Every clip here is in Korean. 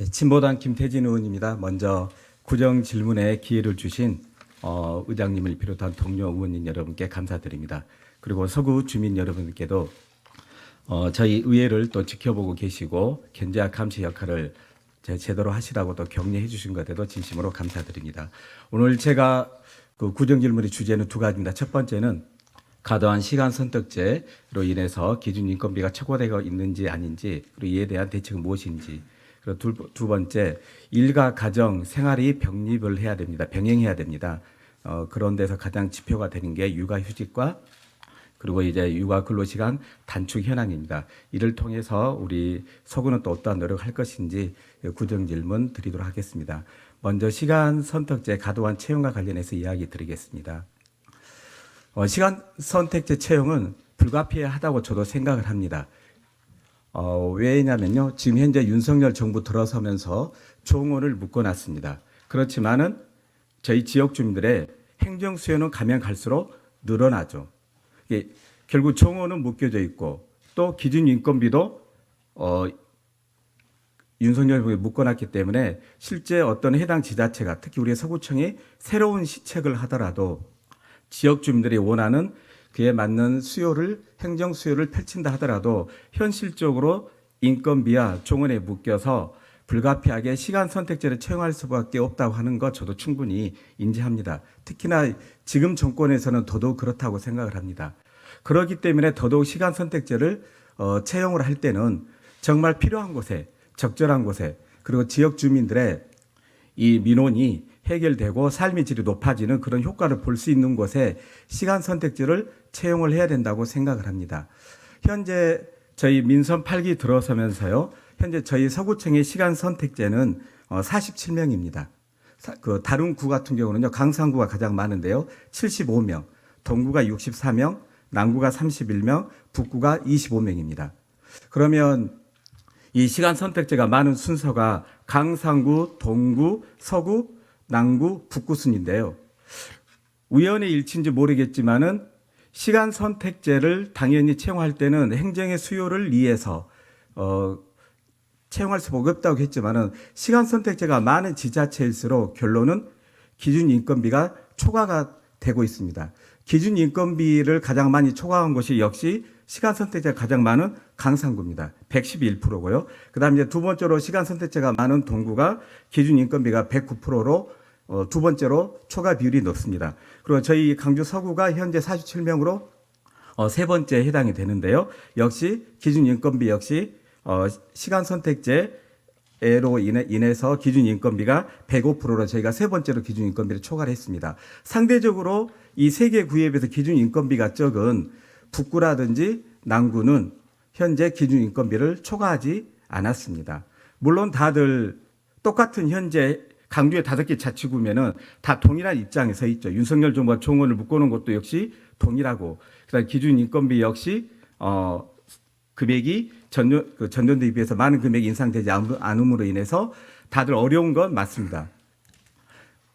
진보당 김태진 의원입니다. 먼저 구정 질문에 기회를 주신 의장님을 비롯한 동료 의원님 여러분께 감사드립니다. 그리고 서구 주민 여러분께도 저희 의회를 또 지켜보고 계시고 견제와 감시 역할을 제대로 하시라고 또 격려해 주신 것에도 진심으로 감사드립니다. 오늘 제가 그 구정 질문의 주제는 두 가지입니다. 첫 번째는 과도한 시간 선택제로 인해서 기준 인건비가 초과되고 있는지 아닌지, 그리고 이에 대한 대책은 무엇인지, 그리고 두 번째, 일과 가정 생활이 병립을 해야 됩니다. 병행해야 됩니다. 그런 데서 가장 지표가 되는 게 육아휴직과 그리고 이제 육아 근로시간 단축 현황입니다. 이를 통해서 우리 서구는 또 어떠한 노력을 할 것인지 구정 질문 드리도록 하겠습니다. 먼저 시간 선택제 과도한 채용과 관련해서 이야기 드리겠습니다. 시간 선택제 채용은 불가피하다고 저도 생각을 합니다. 왜냐면요, 지금 현재 윤석열 정부 들어서면서 종원을 묶어놨습니다. 그렇지만은 저희 지역 주민들의 행정 수요는 가면 갈수록 늘어나죠. 결국 종원은 묶여져 있고 또 기준 인건비도 윤석열 정부에 묶어놨기 때문에 실제 어떤 해당 지자체가 특히 우리 서구청이 새로운 시책을 하더라도 지역 주민들이 원하는 그에 맞는 수요를 행정 수요를 펼친다 하더라도 현실적으로 인건비와 종원에 묶여서 불가피하게 시간 선택제를 채용할 수밖에 없다고 하는 것 저도 충분히 인지합니다. 특히나 지금 정권에서는 더더욱 그렇다고 생각을 합니다. 그렇기 때문에 더더욱 시간 선택제를 채용을 할 때는 정말 필요한 곳에 적절한 곳에 그리고 지역 주민들의 이 민원이 해결되고 삶의 질이 높아지는 그런 효과를 볼 수 있는 곳에 시간 선택제를 채용을 해야 된다고 생각을 합니다. 현재 저희 민선 8기 들어서면서요, 현재 저희 서구청의 시간 선택제는 47명입니다. 그 다른 구 같은 경우는요, 강산구가 가장 많은데요, 75명, 동구가 64명, 남구가 31명, 북구가 25명입니다. 그러면 이 시간 선택제가 많은 순서가 강산구, 동구, 서구, 남구, 북구 순인데요. 우연의 일치인지 모르겠지만은 시간 선택제를 당연히 채용할 때는 행정의 수요를 위해서 채용할 수가 없다고 했지만은 시간 선택제가 많은 지자체일수록 결론은 기준 인건비가 초과가 되고 있습니다. 기준 인건비를 가장 많이 초과한 곳이 역시 시간 선택제가 가장 많은 강산구입니다. 111%고요. 그다음 이제 두 번째로 시간 선택제가 많은 동구가 기준 인건비가 109%로 두 번째로 초과 비율이 높습니다. 그리고 저희 강주 서구가 현재 47명으로 세 번째 해당이 되는데요. 역시 기준 인건비 역시 시간 선택제로 인해서 기준 인건비가 105%로 저희가 세 번째로 기준 인건비를 초과를 했습니다. 상대적으로 이 세 개 구에 비해서 기준 인건비가 적은 북구라든지 남구는 현재 기준 인건비를 초과하지 않았습니다. 물론 다들 똑같은 현재 강주의 5개 자치구면은 다 동일한 입장에 서 있죠. 윤석열 정부가 종원을 묶어놓은 것도 역시 동일하고, 그다음 기준 인건비 역시 금액이 전년도에 비해서 많은 금액이 인상되지 않음으로 인해서 다들 어려운 건 맞습니다.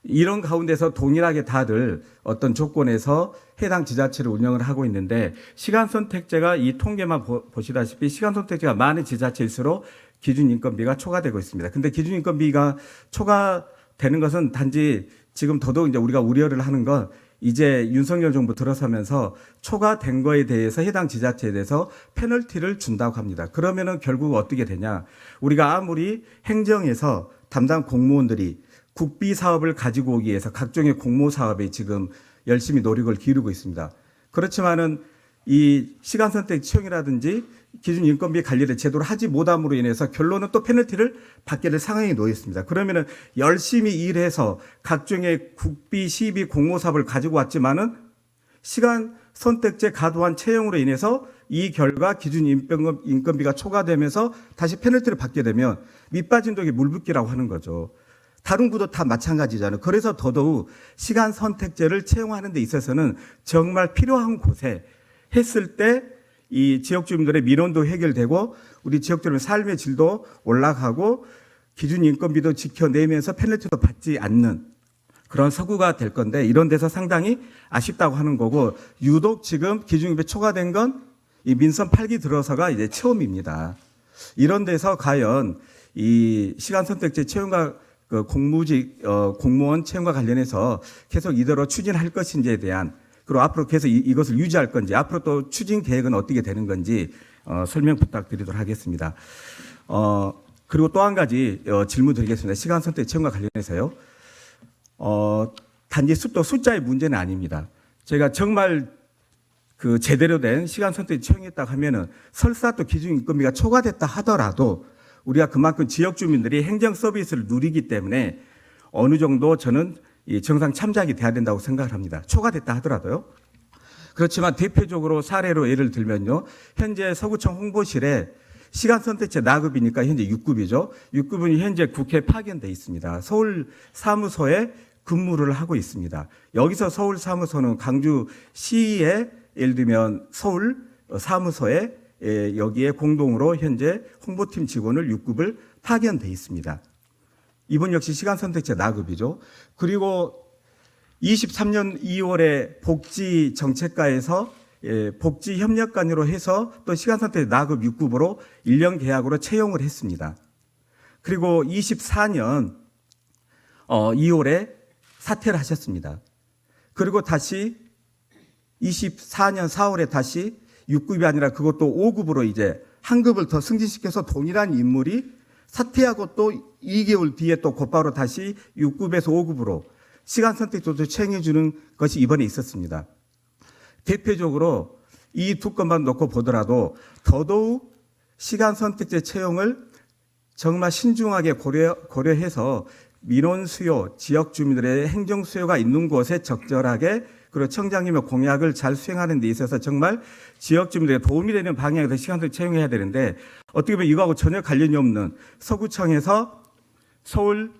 이런 가운데서 동일하게 다들 어떤 조건에서 해당 지자체를 운영을 하고 있는데, 시간 선택제가 이 통계만 보시다시피 시간 선택제가 많은 지자체일수록 기준 인건비가 초과되고 있습니다. 근데 기준 인건비가 초과되는 것은 단지 지금 더더욱 이제 우리가 우려를 하는 건 이제 윤석열 정부 들어서면서 초과된 거에 대해서 해당 지자체에 대해서 페널티를 준다고 합니다. 그러면은 결국 어떻게 되냐? 우리가 아무리 행정에서 담당 공무원들이 국비 사업을 가지고 오기 위해서 각종의 공모 사업에 지금 열심히 노력을 기울이고 있습니다. 그렇지만은 이 시간 선택 채용이라든지 기준 인건비 관리를 제대로 하지 못함으로 인해서 결론은 또 페널티를 받게 될 상황에 놓여 있습니다. 그러면은 열심히 일해서 각종의 국비, 시비, 공모 사업을 가지고 왔지만은 시간 선택제 과도한 채용으로 인해서 이 결과 기준 인건비가 초과되면서 다시 페널티를 받게 되면 밑빠진 독에 물붓기라고 하는 거죠. 다른 구도 다 마찬가지잖아요. 그래서 더더욱 시간 선택제를 채용하는 데 있어서는 정말 필요한 곳에 했을 때 이 지역 주민들의 민원도 해결되고 우리 지역 주민의 삶의 질도 올라가고 기준 인건비도 지켜내면서 페널티도 받지 않는 그런 서구가 될 건데, 이런 데서 상당히 아쉽다고 하는 거고, 유독 지금 기준 인건비 초과된 건 이 민선 8기 들어서가 이제 처음입니다. 이런 데서 과연 이 시간 선택제 채용과 그 공무직 공무원 채용과 관련해서 계속 이대로 추진할 것인지에 대한, 그리고 앞으로 계속 이것을 유지할 건지, 앞으로 또 추진 계획은 어떻게 되는 건지 설명 부탁드리도록 하겠습니다. 그리고 또 한 가지 질문 드리겠습니다. 시간 선택 채용과 관련해서요. 단지 또 숫자의 문제는 아닙니다. 제가 정말 그 제대로 된 시간 선택 채용했다고 하면은 설사 또 기준 인건비가 초과됐다 하더라도 우리가 그만큼 지역 주민들이 행정 서비스를 누리기 때문에 어느 정도 저는 이 정상 참작이 돼야 된다고 생각을 합니다. 초과됐다 하더라도요. 그렇지만 대표적으로 사례로 예를 들면요. 현재 서구청 홍보실에 시간 선택제 나급이니까 현재 6급이죠. 6급은 현재 국회에 파견돼 있습니다. 서울 사무소에 근무를 하고 있습니다. 여기서 서울 사무소는 강주시에 예를 들면 서울 사무소에 여기에 공동으로 현재 홍보팀 직원을 6급을 파견돼 있습니다. 이분 역시 시간 선택제 나급이죠. 그리고 23년 2월에 복지정책과에서 복지협력관으로 해서 또 시간선택 나급 6급으로 1년 계약으로 채용을 했습니다. 그리고 24년 2월에 사퇴를 하셨습니다. 그리고 다시 24년 4월에 다시 6급이 아니라 그것도 5급으로 이제 한 급을 더 승진시켜서 동일한 인물이 사퇴하고 또 2개월 뒤에 또 곧바로 다시 6급에서 5급으로 시간 선택제도 채용해 주는 것이 이번에 있었습니다. 대표적으로 이 두 건만 놓고 보더라도 더더욱 시간 선택제 채용을 정말 신중하게 고려해서 민원 수요, 지역 주민들의 행정 수요가 있는 곳에 적절하게 그리고 청장님의 공약을 잘 수행하는 데 있어서 정말 지역 주민들에게 도움이 되는 방향에서 시간 선택제 채용해야 되는데 어떻게 보면 이거하고 전혀 관련이 없는 서구청에서 서울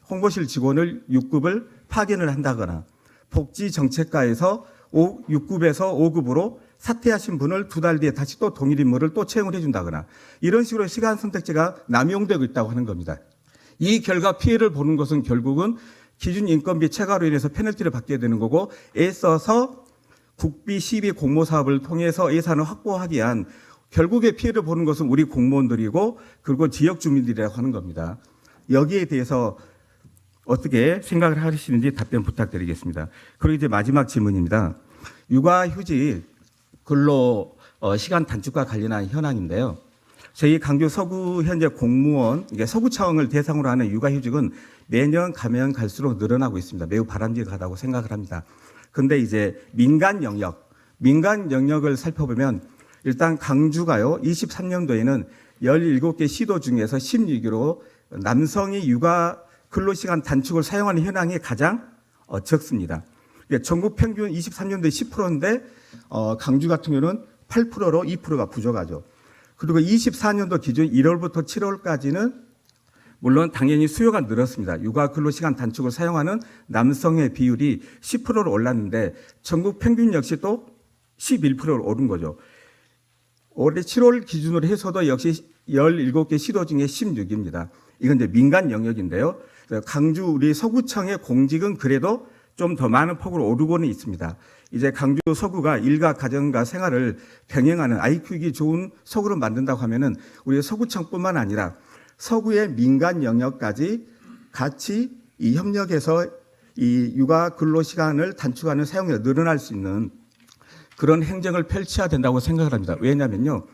홍보실 직원을 6급을 파견을 한다거나 복지정책과에서 6급에서 5급으로 사퇴하신 분을 2달 뒤에 다시 또 동일 인물을 또 채용을 해준다거나 이런 식으로 시간 선택제가 남용되고 있다고 하는 겁니다. 이 결과 피해를 보는 것은 결국은 기준 인건비 체가로 인해서 페널티를 받게 되는 거고 애써서 국비, 시비, 공모 사업을 통해서 예산을 확보하기 위한 결국에 피해를 보는 것은 우리 공무원들이고 그리고 지역 주민들이라고 하는 겁니다. 여기에 대해서 어떻게 생각을 하시는지 답변 부탁드리겠습니다. 그리고 이제 마지막 질문입니다. 육아휴직 근로 시간 단축과 관련한 현황인데요. 저희 강주 서구 현재 공무원, 이게 서구청을 대상으로 하는 육아휴직은 매년 가면 갈수록 늘어나고 있습니다. 매우 바람직하다고 생각을 합니다. 그런데 이제 민간 영역을 살펴보면 일단 강주가요, 23년도에는 17개 시도 중에서 16위로 남성이 육아 근로시간 단축을 사용하는 현황이 가장 적습니다. 전국 평균 23년도에 10%인데 강주 같은 경우는 8%로 2%가 부족하죠. 그리고 24년도 기준 1월부터 7월까지는 물론 당연히 수요가 늘었습니다. 육아 근로시간 단축을 사용하는 남성의 비율이 10%로 올랐는데 전국 평균 역시 또 11%로 오른 거죠. 올해 7월 기준으로 해서도 역시 17개 시도 중에 16입니다. 이건 이제 민간 영역인데요. 강주 우리 서구청의 공직은 그래도 좀 더 많은 폭으로 오르고는 있습니다. 이제 강주 서구가 일과 가정과 생활을 병행하는 IQ가 좋은 서구를 만든다고 하면은 우리 서구청뿐만 아니라 서구의 민간 영역까지 같이 이 협력해서 이 육아 근로 시간을 단축하는 사용이 늘어날 수 있는 그런 행정을 펼쳐야 된다고 생각을 합니다. 왜냐면요.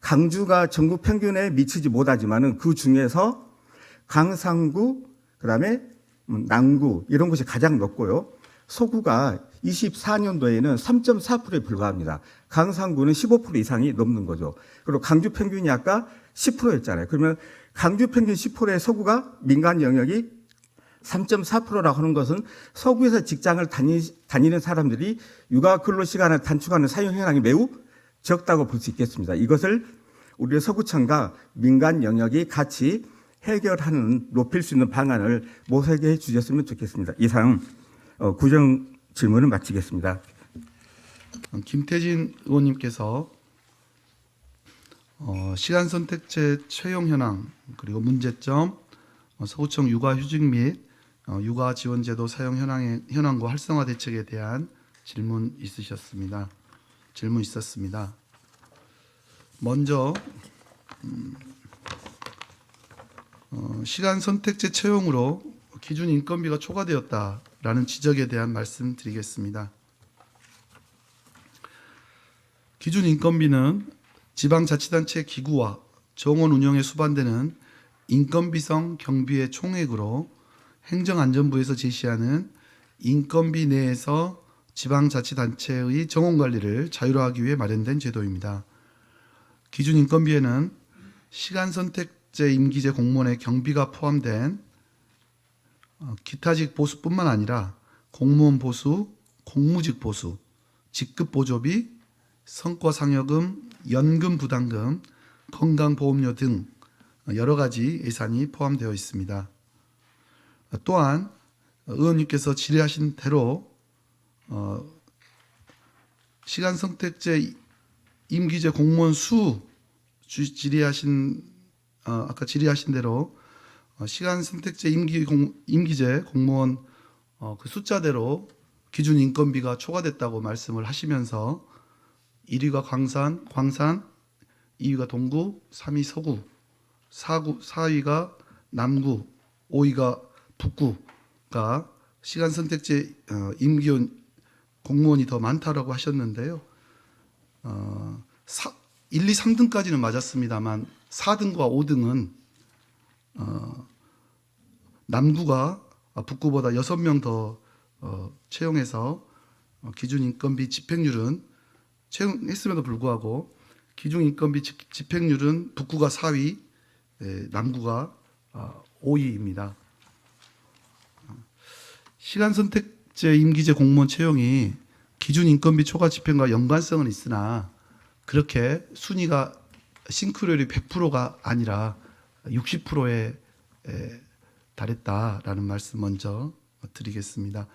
강주가 전국 평균에 미치지 못하지만은 그 중에서 강상구, 그다음에 남구 이런 곳이 가장 높고요. 서구가 24년도에는 3.4%에 불과합니다. 강상구는 15% 이상이 넘는 거죠. 그리고 강주 평균이 아까 10%였잖아요. 그러면 강주 평균 10%의 서구가 민간 영역이 3.4%라고 하는 것은 서구에서 직장을 다니는 사람들이 육아 근로 시간을 단축하는 사용 현황이 매우 적다고 볼 수 있겠습니다. 이것을 우리 서구청과 민간 영역이 같이 해결하는 높일 수 있는 방안을 모색해 주셨으면 좋겠습니다. 이상 구정 질문을 마치겠습니다. 김태진 의원님께서 시간 선택제 채용 현황 그리고 문제점, 서구청 육아휴직 및 육아 지원제도 사용 현황과 활성화 대책에 대한 질문 있었습니다. 먼저 시간 선택제 채용으로 기준 인건비가 초과되었다라는 지적에 대한 말씀드리겠습니다. 기준 인건비는 지방자치단체 기구와 정원 운영에 수반되는 인건비성 경비의 총액으로 행정안전부에서 제시하는 인건비 내에서 지방자치단체의 정원관리를 자율화하기 위해 마련된 제도입니다. 기준 인건비에는 시간 선택제 임기제 공무원의 경비가 포함된 기타직 보수뿐만 아니라 공무원 보수, 공무직 보수, 직급 보조비, 성과상여금, 연금 부담금, 건강보험료 등 여러 가지 예산이 포함되어 있습니다. 또한 의원님께서 질의하신 대로 시간 선택제 임기제 공무원 아까 질의하신 대로 시간 선택제 임기제 공무원 그 숫자대로 기준 인건비가 초과됐다고 말씀을 하시면서 1위가 광산, 2위가 동구, 3위 서구, 4위가 남구, 5위가 북구가 시간 선택제 임기원 공무원이 더 많다라고 하셨는데요. 1, 2, 3등까지는 맞았습니다만 4등과 5등은 남구가 북구보다 6명 더 채용해서 기준 인건비 집행률은 채용했음에도 불구하고 기준 인건비 집행률은 북구가 4위, 남구가 5위입니다. 시간 선택제 임기제 공무원 채용이 기준 인건비 초과 집행과 연관성은 있으나 그렇게 순위가 싱크로율이 100%가 아니라 60%에 달했다라는 말씀 먼저 드리겠습니다.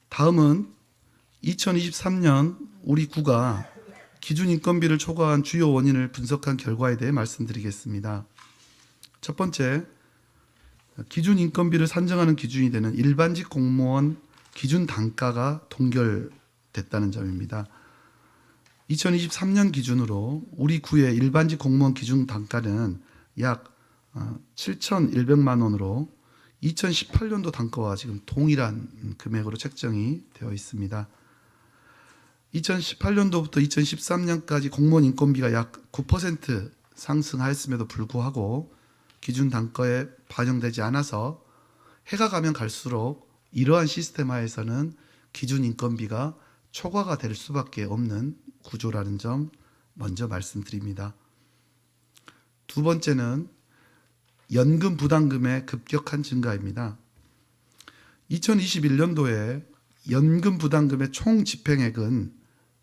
다음은 2023년 우리 구가 기준 인건비를 초과한 주요 원인을 분석한 결과에 대해 말씀드리겠습니다. 첫 번째, 기준 인건비를 산정하는 기준이 되는 일반직 공무원 기준 단가가 동결됐다는 점입니다. 2023년 기준으로 우리 구의 일반직 공무원 기준 단가는 약 7,100만 원으로 2018년도 단가와 지금 동일한 금액으로 책정이 되어 있습니다. 2018년도부터 2013년까지 공무원 인건비가 약 9% 상승하였음에도 불구하고 기준 단가에 반영되지 않아서 해가 가면 갈수록 이러한 시스템 하에서는 기준 인건비가 초과가 될 수밖에 없는 구조라는 점 먼저 말씀드립니다. 두 번째는 연금 부담금의 급격한 증가입니다. 2021년도에 연금 부담금의 총 집행액은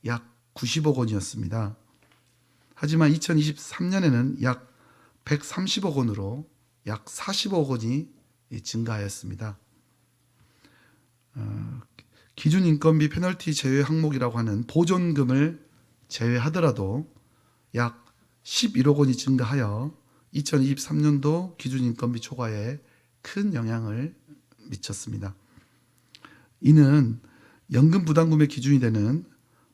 약 90억 원이었습니다. 하지만 2023년에는 약 130억 원으로 약 40억 원이 증가하였습니다. 기준 인건비 페널티 제외 항목이라고 하는 보존금을 제외하더라도 약 11억 원이 증가하여 2023년도 기준 인건비 초과에 큰 영향을 미쳤습니다. 이는 연금 부담금의 기준이 되는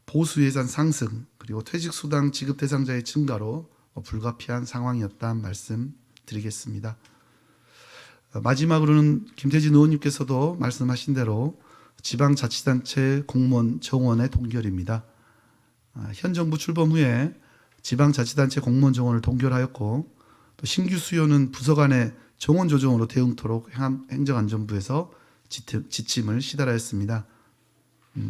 보수 예산 상승 그리고 퇴직수당 지급 대상자의 증가로 불가피한 상황이었다는 말씀 드리겠습니다. 마지막으로는 김태진 의원님께서도 말씀하신 대로 지방자치단체 공무원 정원의 동결입니다. 현 정부 출범 후에 지방자치단체 공무원 정원을 동결하였고 또 신규 수요는 부서 간의 정원 조정으로 대응토록 행정안전부에서 지침을 시달하였습니다.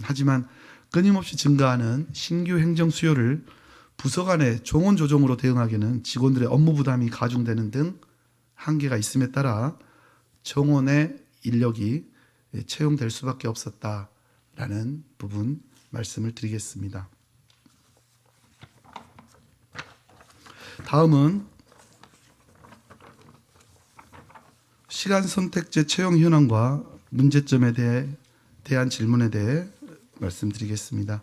하지만 끊임없이 증가하는 신규 행정 수요를 부서 간의 정원 조정으로 대응하기에는 직원들의 업무 부담이 가중되는 등 한계가 있음에 따라 정원의 인력이 채용될 수밖에 없었다라는 부분 말씀을 드리겠습니다. 다음은 시간 선택제 채용 현황과 문제점에 대한 질문에 대해 말씀드리겠습니다.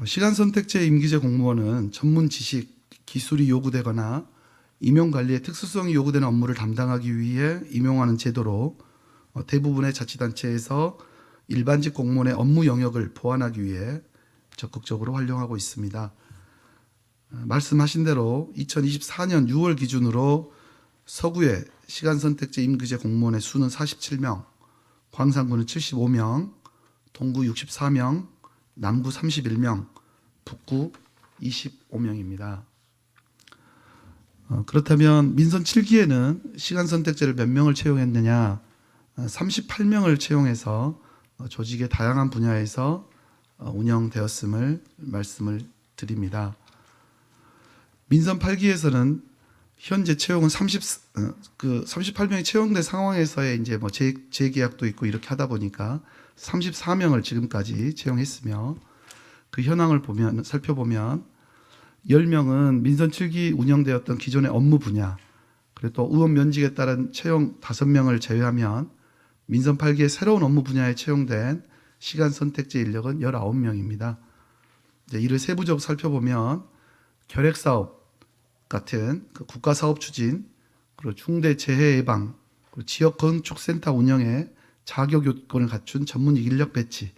시간 선택제 임기제 공무원은 전문 지식, 기술이 요구되거나 임용 관리의 특수성이 요구되는 업무를 담당하기 위해 임용하는 제도로 대부분의 자치단체에서 일반직 공무원의 업무 영역을 보완하기 위해 적극적으로 활용하고 있습니다. 말씀하신 대로 2024년 6월 기준으로 서구의 시간선택제 임기제 공무원의 수는 47명, 광산구는 75명, 동구 64명, 남구 31명, 북구 25명입니다. 그렇다면 민선 7기에는 시간선택제를 몇 명을 채용했느냐? 38명을 채용해서 조직의 다양한 분야에서 운영되었음을 말씀을 드립니다. 민선 8기에서는 현재 채용은 38명이 채용된 상황에서의 이제 뭐 재계약도 있고 이렇게 하다 보니까 34명을 지금까지 채용했으며 그 현황을 살펴보면 10명은 민선 7기 운영되었던 기존의 업무 분야, 그리고 또 의원 면직에 따른 채용 5명을 제외하면 민선 8기의 새로운 업무 분야에 채용된 시간 선택제 인력은 19명입니다. 이를 세부적으로 살펴보면 결핵사업 같은 그 국가사업 추진, 그리고 중대 재해 예방, 그리고 지역 건축센터 운영에 자격 요건을 갖춘 전문 인력 배치와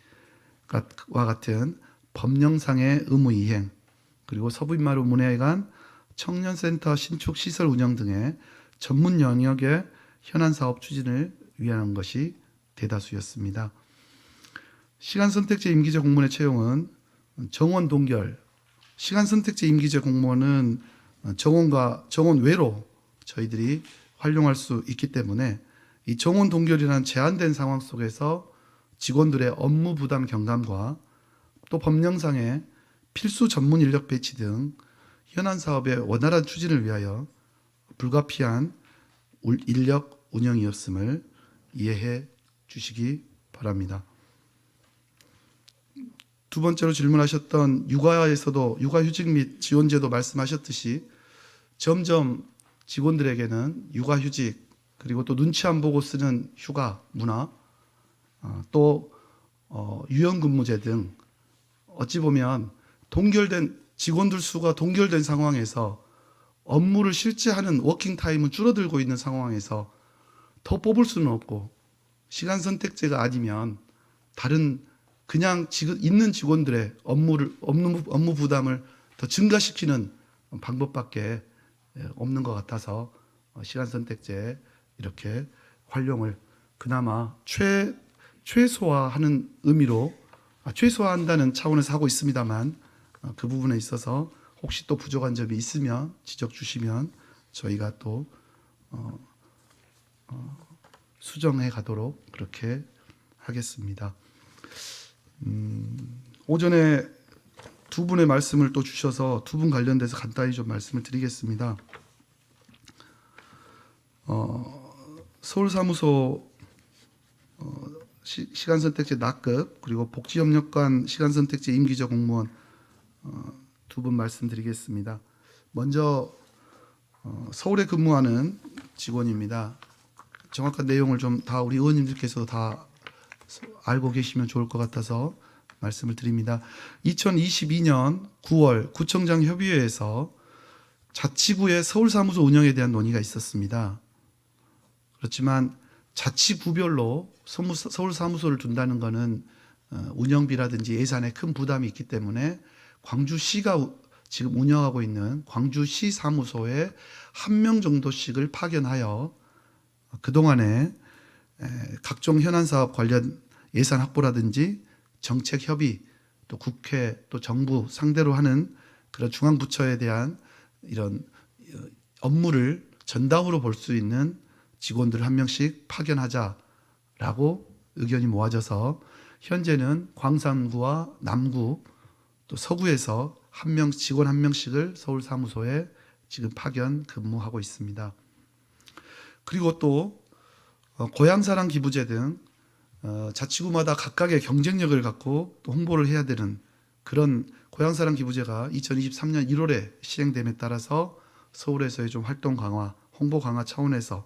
같은 법령상의 의무 이행, 그리고 서부인마루 문화회관 청년센터 신축 시설 운영 등의 전문 영역의 현안 사업 추진을 위한 것이 대다수였습니다. 시간 선택제 임기제 공무원의 채용은 정원 동결, 시간 선택제 임기제 공무원은 정원 외로 저희들이 활용할 수 있기 때문에 이 정원 동결이라는 제한된 상황 속에서 직원들의 업무 부담 경감과 또 법령상의 필수 전문 인력 배치 등 현안 사업의 원활한 추진을 위하여 불가피한 인력 운영이었음을 이해해 주시기 바랍니다. 두 번째로 질문하셨던 육아에서도 육아휴직 및 지원제도 말씀하셨듯이 점점 직원들에게는 육아휴직 그리고 또 눈치 안 보고 쓰는 휴가 문화, 또 유연근무제 등 어찌 보면 동결된 직원들 수가 동결된 상황에서 업무를 실제 하는 워킹 타임은 줄어들고 있는 상황에서 더 뽑을 수는 없고 시간 선택제가 아니면 다른 그냥 있는 직원들의 업무 부담을 더 증가시키는 방법밖에 없는 것 같아서 시간 선택제 이렇게 활용을 그나마 최소화하는 의미로 최소화한다는 차원에서 하고 있습니다만 그 부분에 있어서 혹시 또 부족한 점이 있으면 지적 주시면 저희가 또 수정해 가도록 그렇게 하겠습니다. 오전에 두 분의 말씀을 또 주셔서 두 분 관련돼서 간단히 좀 말씀을 드리겠습니다. 서울사무소 시간선택제 낙급 그리고 복지협력관 시간선택제 임기제 공무원 두 분 말씀드리겠습니다. 먼저 서울에 근무하는 직원입니다. 정확한 내용을 좀 다 우리 의원님들께서 다 알고 계시면 좋을 것 같아서 말씀을 드립니다. 2022년 9월 구청장 협의회에서 자치구의 서울사무소 운영에 대한 논의가 있었습니다. 그렇지만 자치구별로 서울사무소를 둔다는 것은 운영비라든지 예산에 큰 부담이 있기 때문에 광주시가 지금 운영하고 있는 광주시 사무소에 1명 정도씩을 파견하여 그동안에 각종 현안사업 관련 예산 확보라든지 정책 협의 또 국회 또 정부 상대로 하는 그런 중앙부처에 대한 이런 업무를 전담으로 볼 수 있는 직원들 1명씩 파견하자라고 의견이 모아져서 현재는 광산구와 남구 또 서구에서 직원 1명씩을 서울 사무소에 지금 파견 근무하고 있습니다. 그리고 또 고향사랑 기부제 등 자치구마다 각각의 경쟁력을 갖고 또 홍보를 해야 되는 그런 고향사랑 기부제가 2023년 1월에 시행됨에 따라서 서울에서의 좀 활동 강화, 홍보 강화 차원에서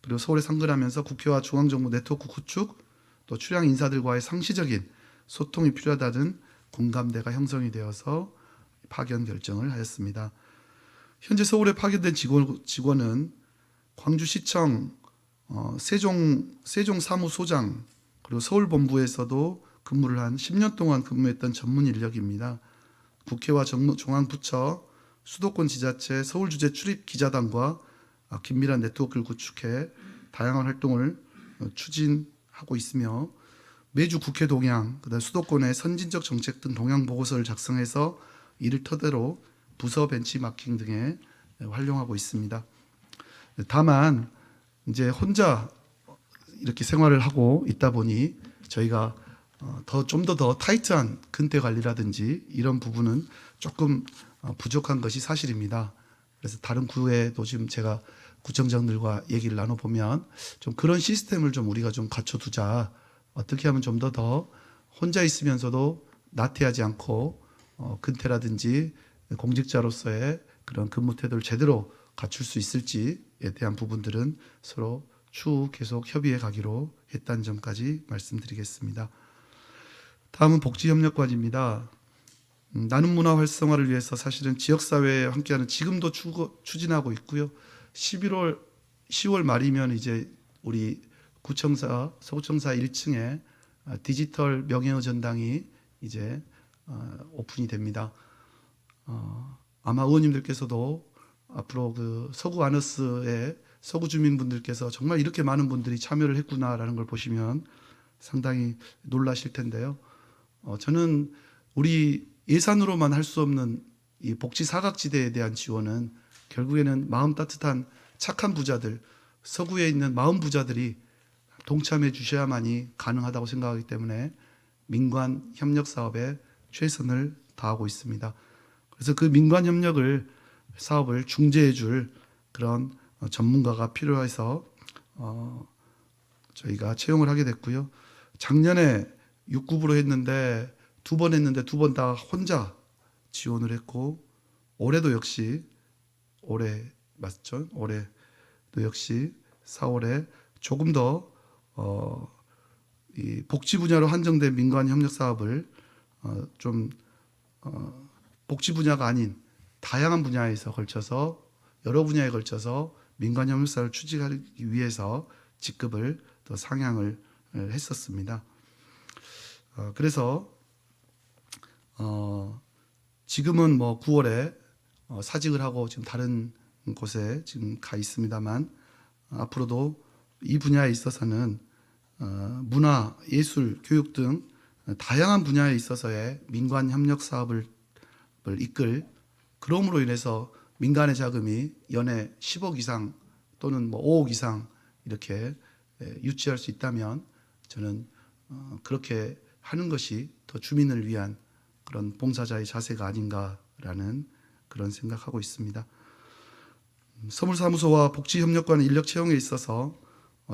그리고 서울에 상근하면서 국회와 중앙정부 네트워크 구축 또 출향 인사들과의 상시적인 소통이 필요하다는 공감대가 형성이 되어서 파견 결정을 하였습니다. 현재 서울에 파견된 직원은 광주시청 세종 사무소장 그리고 서울본부에서도 근무를 한 10년 동안 근무했던 전문 인력입니다. 국회와 중앙부처 수도권 지자체 서울주재 출입 기자단과 긴밀한 네트워크를 구축해 다양한 활동을 추진하고 있으며 매주 국회 동향, 그다음 수도권의 선진적 정책 등 동향 보고서를 작성해서 이를 토대로 부서 벤치마킹 등에 활용하고 있습니다. 다만 이제 혼자 이렇게 생활을 하고 있다 보니 저희가 좀 더 타이트한 근태 관리라든지 이런 부분은 조금 부족한 것이 사실입니다. 그래서 다른 구에도 지금 제가 구청장들과 얘기를 나눠보면 좀 그런 시스템을 좀 우리가 좀 갖춰두자. 어떻게 하면 좀 더 혼자 있으면서도 나태하지 않고 근태라든지 공직자로서의 그런 근무 태도를 제대로 갖출 수 있을지에 대한 부분들은 서로 추후 계속 협의해 가기로 했다는 점까지 말씀드리겠습니다. 다음은 복지협력관입니다. 나눔 문화 활성화를 위해서 사실은 지역사회에 함께하는 지금도 추진하고 있고요. 10월 말이면 이제 우리 서구청사 1층에 디지털 명예의 전당이 이제 오픈이 됩니다. 아마 의원님들께서도 앞으로 그 서구 아너스의 서구 주민분들께서 정말 이렇게 많은 분들이 참여를 했구나라는 걸 보시면 상당히 놀라실 텐데요. 저는 우리 예산으로만 할 수 없는 이 복지 사각지대에 대한 지원은 결국에는 마음 따뜻한 착한 부자들, 서구에 있는 마음 부자들이 동참해 주셔야만이 가능하다고 생각하기 때문에 민관 협력 사업에 최선을 다하고 있습니다. 그래서 그 민관 협력을 사업을 중재해 줄 그런 전문가가 필요해서 저희가 채용을 하게 됐고요. 작년에 6급으로 했는데 두 번 다 혼자 지원을 했고 올해도 역시 올해도 역시 4월에 조금 더 이 복지 분야로 한정된 민관 협력 사업을 복지 분야가 아닌 다양한 분야에서 걸쳐서 여러 분야에 걸쳐서 민관 협력 사업을 추진하기 위해서 직급을 더 상향을 했었습니다. 그래서 지금은 뭐 9월에 사직을 하고 지금 다른 곳에 지금 가 있습니다만 앞으로도 이 분야에 있어서는 문화, 예술, 교육 등 다양한 분야에 있어서의 민관 협력 사업을 이끌 그럼으로 인해서 민간의 자금이 연에 10억 이상 또는 뭐 5억 이상 이렇게 유치할 수 있다면 저는 그렇게 하는 것이 더 주민을 위한 그런 봉사자의 자세가 아닌가라는 그런 생각하고 있습니다. 서울사무소와 복지협력관 인력 채용에 있어서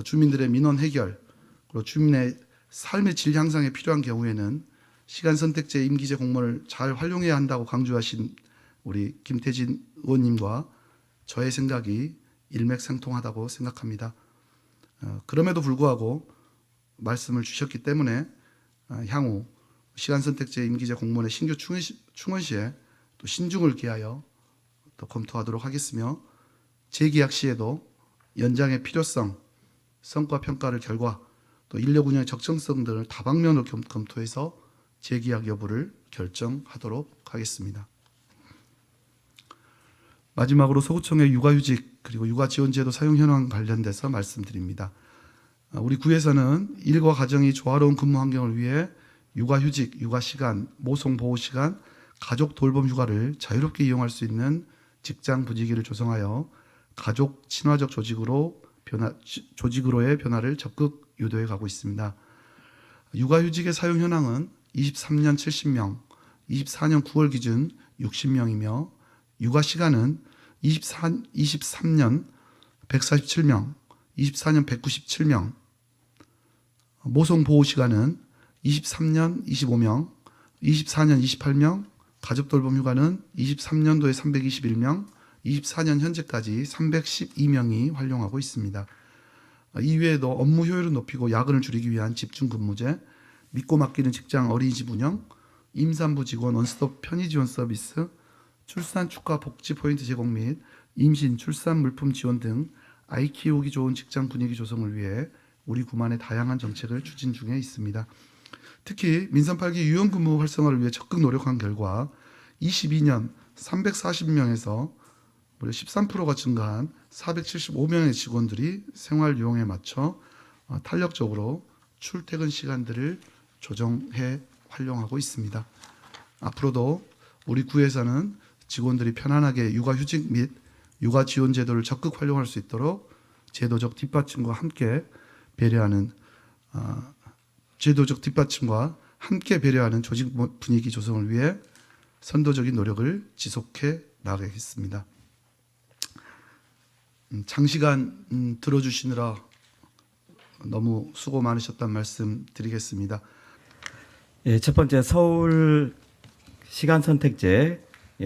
주민들의 민원 해결 그리고 주민의 삶의 질 향상에 필요한 경우에는 시간 선택제 임기제 공무원을 잘 활용해야 한다고 강조하신 우리 김태진 의원님과 저의 생각이 일맥상통하다고 생각합니다. 그럼에도 불구하고 말씀을 주셨기 때문에 향후 시간 선택제 임기제 공무원의 신규 충원 시에 또 신중을 기하여 또 검토하도록 하겠으며 재계약 시에도 연장의 필요성, 성과 평가를 결과 또 인력 운영의 적정성 등을 다방면으로 검토해서 재계약 여부를 결정하도록 하겠습니다. 마지막으로 서구청의 육아휴직 그리고 육아지원제도 사용 현황 관련돼서 말씀드립니다. 우리 구에서는 일과 가정이 조화로운 근무 환경을 위해 육아휴직, 육아시간, 모성보호시간, 가족 돌봄 휴가를 자유롭게 이용할 수 있는 직장 분위기를 조성하여 가족 친화적 조직으로의 변화를 적극 유도해 가고 있습니다. 육아휴직의 사용 현황은 23년 70명, 24년 9월 기준 60명이며 육아시간은 23년 147명, 24년 197명, 모성보호시간은 23년 25명, 24년 28명, 가족돌봄 휴가는 23년도에 321명, 24년 현재까지 312명이 활용하고 있습니다. 이외에도 업무 효율을 높이고 야근을 줄이기 위한 집중근무제, 믿고 맡기는 직장 어린이집 운영, 임산부 직원 원스톱 편의 지원 서비스, 출산 축하 복지 포인트 제공 및 임신, 출산 물품 지원 등 아이 키우기 좋은 직장 분위기 조성을 위해 우리 구만의 다양한 정책을 추진 중에 있습니다. 특히 민선 8기 유연근무 활성화를 위해 적극 노력한 결과 22년 340명에서 무려 13%가 증가한 475명의 직원들이 생활 유형에 맞춰 탄력적으로 출퇴근 시간들을 조정해 활용하고 있습니다. 앞으로도 우리 구에서는 직원들이 편안하게 육아휴직 및 육아 지원 제도를 적극 활용할 수 있도록 제도적 뒷받침과 함께 배려하는 조직 분위기 조성을 위해 선도적인 노력을 지속해 나가겠습니다. 장시간 들어주시느라 너무 수고 많으셨단 말씀 드리겠습니다. 예, 첫 번째 서울 시간 선택제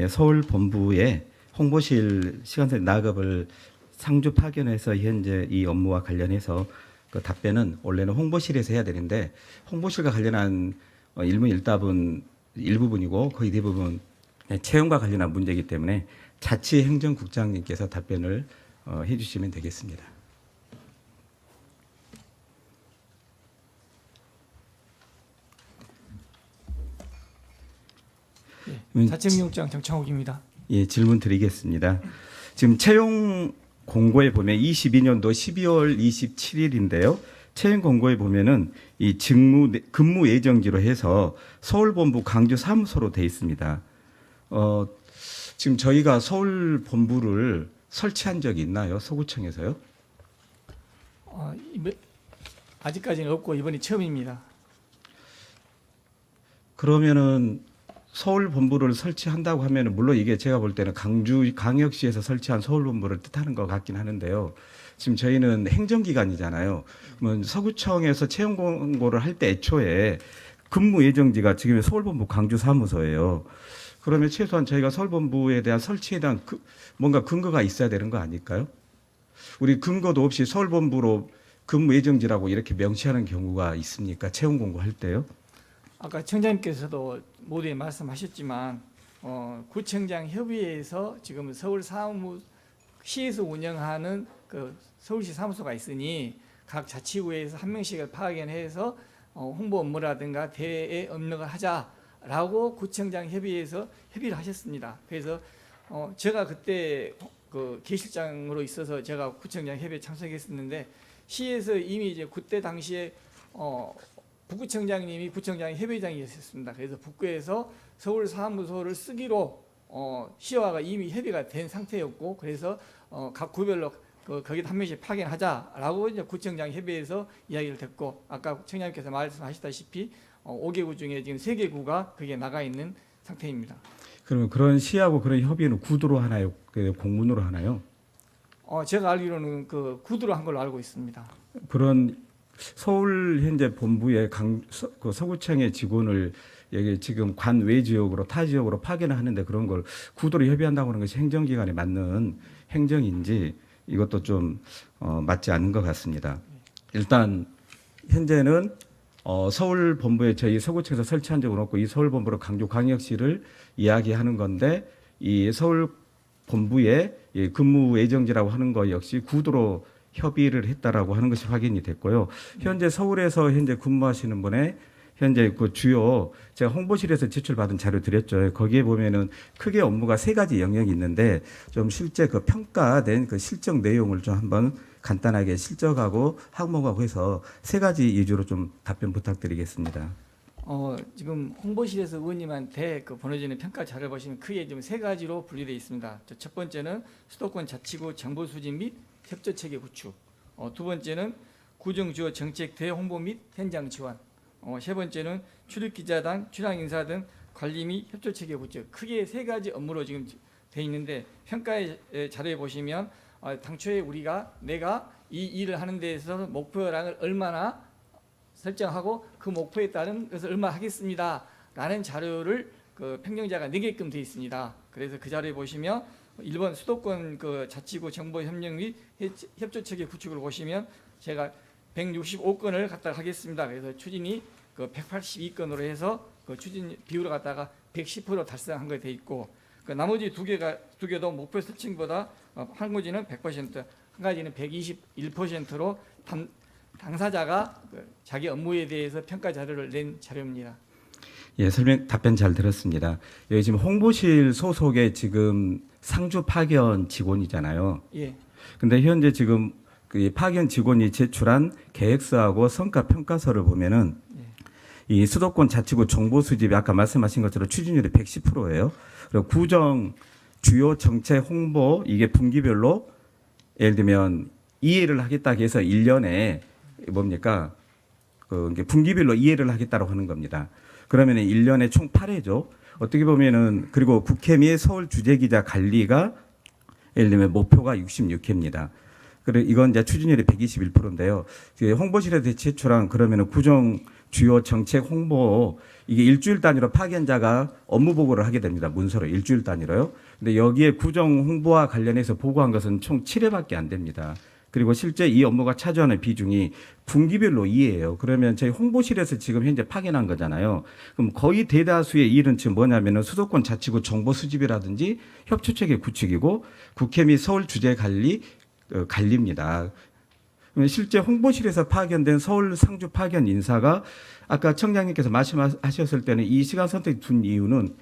서울 본부의 홍보실 시간 선택 나급을 상주 파견해서 현재 이 업무와 관련해서 그 답변은 원래는 홍보실에서 해야 되는데 홍보실과 관련한 일문일답은 일부분이고 거의 대부분 채용과 관련한 문제이기 때문에 자치행정국장님께서 답변을 해주시면 되겠습니다. 자치행정국장 정창욱입니다. 예, 질문 드리겠습니다. 지금 채용 공고에 보면 22년도 12월 27일인데요. 채용 공고에 보면은 이 근무 예정지로 해서 서울본부 광주 사무소로 돼 있습니다. 지금 저희가 서울 본부를 설치한 적이 있나요? 서구청에서요? 아직까지는 없고 이번이 처음입니다. 그러면은 서울 본부를 설치한다고 하면은 물론 이게 제가 볼 때는 광역시에서 설치한 서울 본부를 뜻하는 것 같긴 하는데요. 지금 저희는 행정기관이잖아요. 서구청에서 채용 공고를 할 때 애초에 근무 예정지가 지금 서울 본부 광주 사무소예요. 그러면 최소한 저희가 서울 본부에 대한 설치에 대한 뭔가 근거가 있어야 되는 거 아닐까요? 우리 근거도 없이 서울 본부로 근무 예정지라고 이렇게 명시하는 경우가 있습니까? 채용 공고할 때요? 아까 청장님께서도 모두에 말씀하셨지만 구청장 협의회에서 지금 서울 시에서 운영하는 그 서울시 사무소가 있으니 각 자치구에서 한 명씩을 파견해서 홍보 업무라든가 대외 업무를 하자라고 구청장 협의회에서 협의를 하셨습니다. 그래서 제가 그때 그 계실장으로 있어서 제가 구청장 협의에 참석했었는데 시에서 이미 이제 그때 당시에 북구청장님이 구청장 협의장이었습니다. 그래서 북구에서 서울 사무소를 쓰기로 시와가 이미 협의가 된 상태였고 그래서 각 구별로 거기다 한 명씩 파견하자라고 이제 구청장 협의에서 이야기를 됐고 아까 청장님께서 말씀하셨다시피 5개구 중에 지금 3개구가 거기에 나가 있는 상태입니다. 그러면 그런 시하고 그런 협의는 구두로 하나요? 공문으로 하나요? 제가 알기로는 그 구두로 한 걸로 알고 있습니다. 그런 서울 현재 본부의 그 서구청의 직원을 여기 지금 관 외 지역으로 타 지역으로 파견을 하는데 그런 걸 구도로 협의한다고 하는 것이 행정기관에 맞는 행정인지 이것도 좀 맞지 않는 것 같습니다. 일단 현재는 서울 본부에 저희 서구청에서 설치한 적은 없고 이 서울 본부로 광주광역시를 이야기하는 건데 이 서울 본부의 근무 예정지라고 하는 것 역시 구도로 협의를 했다라고 하는 것이 확인이 됐고요. 현재 서울에서 현재 근무하시는 분의 현재 그 주요 제가 홍보실에서 제출받은 자료 드렸죠. 거기에 보면은 크게 업무가 3가지 영역이 있는데 좀 실제 그 평가된 그 실적 내용을 좀 한번 간단하게 실적하고 항목하고 해서 3가지 위주로 좀 답변 부탁드리겠습니다. 지금 홍보실에서 의원님한테 그 보내주는 평가 자료를 보시면 크게 좀 3가지로 분류되어 있습니다. 첫 번째는 수도권 자치구 정보 수집 및 협조 체계 구축. 두 번째는 구정 주요 정책 대홍보 및 현장 지원. 세 번째는 출입 기자단, 출항 인사 등 관리 및 협조 체계 구축. 크게 3가지 업무로 지금 돼 있는데 평가의 자료에 보시면 당초에 내가 이 일을 하는 데에서 목표량을 얼마나 설정하고 그 목표에 따른 것을 얼마 하겠습니다라는 자료를 그 평정자가 4개끔 되어 있습니다. 그래서 그 자료에 보시면 1번 수도권 그 자치구 정보 협력 및 협조 체계 구축을 보시면 제가 165건을 갖다가 하겠습니다. 그래서 추진이 그 182건으로 해서 그 추진 비율을 갖다가 110% 달성한 거 돼 있고 그 나머지 두 개도 목표 설정보다 한 가지는 100%, 한 가지는 121%로 당사자가 그 자기 업무에 대해서 평가 자료를 낸 자료입니다. 예, 답변 잘 들었습니다. 여기 지금 홍보실 소속의 지금 상주 파견 직원이잖아요. 예. 근데 현재 지금 그 파견 직원이 제출한 계획서하고 성과 평가서를 보면은 이 수도권 자치구 정보 수집이 아까 말씀하신 것처럼 추진율이 110%예요. 그리고 구정 주요 정책 홍보 이게 분기별로 예를 들면 이해를 하겠다 해서 1년에 뭡니까? 이게 분기별로 이해를 하겠다고 하는 겁니다. 그러면 1년에 총 8회죠. 어떻게 보면은 그리고 국회 및 서울 주재기자 관리가 예를 들면 목표가 66회입니다. 그리고 이건 이제 추진율이 121%인데요. 홍보실에서 제출한 그러면은 구정 주요 정책 홍보 이게 일주일 단위로 파견자가 업무 보고를 하게 됩니다. 문서로 일주일 단위로요. 근데 여기에 구정 홍보와 관련해서 보고한 것은 총 7회밖에 안 됩니다. 그리고 실제 이 업무가 차지하는 비중이 분기별로 2예요. 그러면 저희 홍보실에서 지금 현재 파견한 거잖아요. 그럼 거의 대다수의 일은 지금 뭐냐면은 수도권 자치구 정보 수집이라든지 협조체계 구축이고 국회 및 서울 주재 관리입니다. 실제 홍보실에서 파견된 서울 상주 파견 인사가 아까 청장님께서 말씀하셨을 때는 이 시간 선택 둔 이유는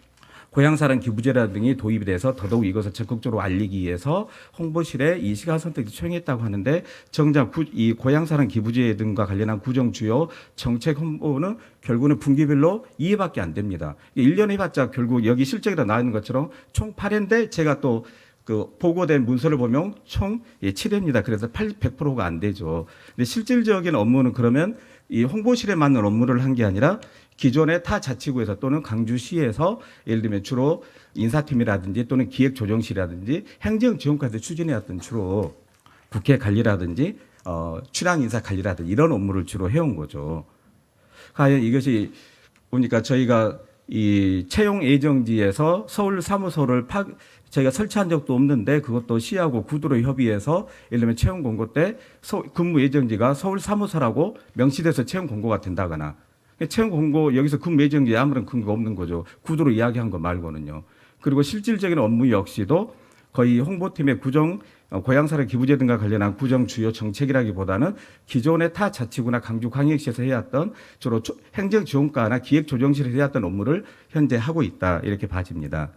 고향사랑 기부제라든지 도입이 돼서 더더욱 이것을 적극적으로 알리기 위해서 홍보실에 이 시간 선택을 처형했다고 하는데 정작 이 고향사랑 기부제 등과 관련한 구정 주요 정책 홍보는 결국은 분기별로 2회밖에 안 됩니다. 1년 해봤자 결국 여기 실적이 나와 있는 것처럼 총 8회인데 제가 또 그 보고된 문서를 보면 총 7회입니다. 그래서 100%가 안 되죠. 근데 실질적인 업무는 그러면 이 홍보실에 맞는 업무를 한 게 아니라 기존의 타 자치구에서 또는 강주시에서 예를 들면 주로 인사팀이라든지 또는 기획조정실이라든지 행정지원과에서 추진해왔던 주로 국회 관리라든지 출향 인사 관리라든지 이런 업무를 주로 해온 거죠. 과연 이것이 보니까 저희가 이 채용 예정지에서 서울 사무소를 저희가 설치한 적도 없는데 그것도 시하고 구도로 협의해서 예를 들면 채용 공고 때 근무 예정지가 서울 사무소라고 명시돼서 채용 공고가 된다거나 채용 공고 여기서 근무 예정지에 아무런 근거가 없는 거죠. 구도로 이야기한 거 말고는요. 그리고 실질적인 업무 역시도 거의 홍보팀의 고향사랑 기부제 등과 관련한 구정 주요 정책이라기보다는 기존의 타 자치구나 강주광역시에서 해왔던 주로 행정지원과나 기획조정실에서 해왔던 업무를 현재 하고 있다 이렇게 봐집니다.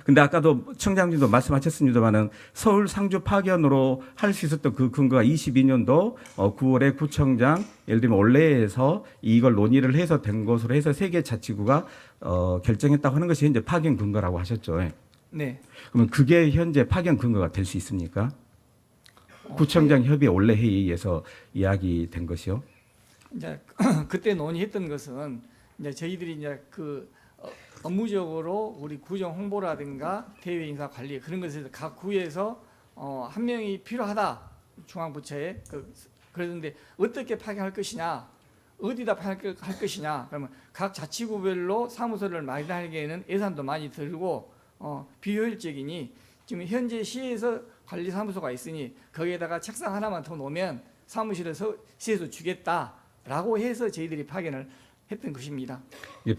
근데 아까도 청장님도 말씀하셨습니다만은 서울 상주 파견으로 할 수 있었던 그 근거가 22년도 9월에 구청장 예를 들면 올레에서 이걸 논의를 해서 된 것으로 해서 세 개 자치구가 결정했다고 하는 것이 현재 파견 근거라고 하셨죠. 네. 그러면 그게 현재 파견 근거가 될 수 있습니까? 구청장 협의 올레 회의에서 이야기된 것이요. 이제 그때 논의했던 것은 이제 저희들이 이제 업무적으로 우리 구정 홍보라든가 대외 인사 관리 그런 것에서 각 구에서 한 명이 필요하다 중앙부처에 그랬는데 어떻게 파견할 것이냐 어디다 파견할 것이냐 그러면 각 자치구별로 사무소를 마련하기에는 예산도 많이 들고 비효율적이니 지금 현재 시에서 관리사무소가 있으니 거기에다가 책상 하나만 더 놓으면 사무실에서 시에서 주겠다라고 해서 저희들이 파견을 했던 것입니다.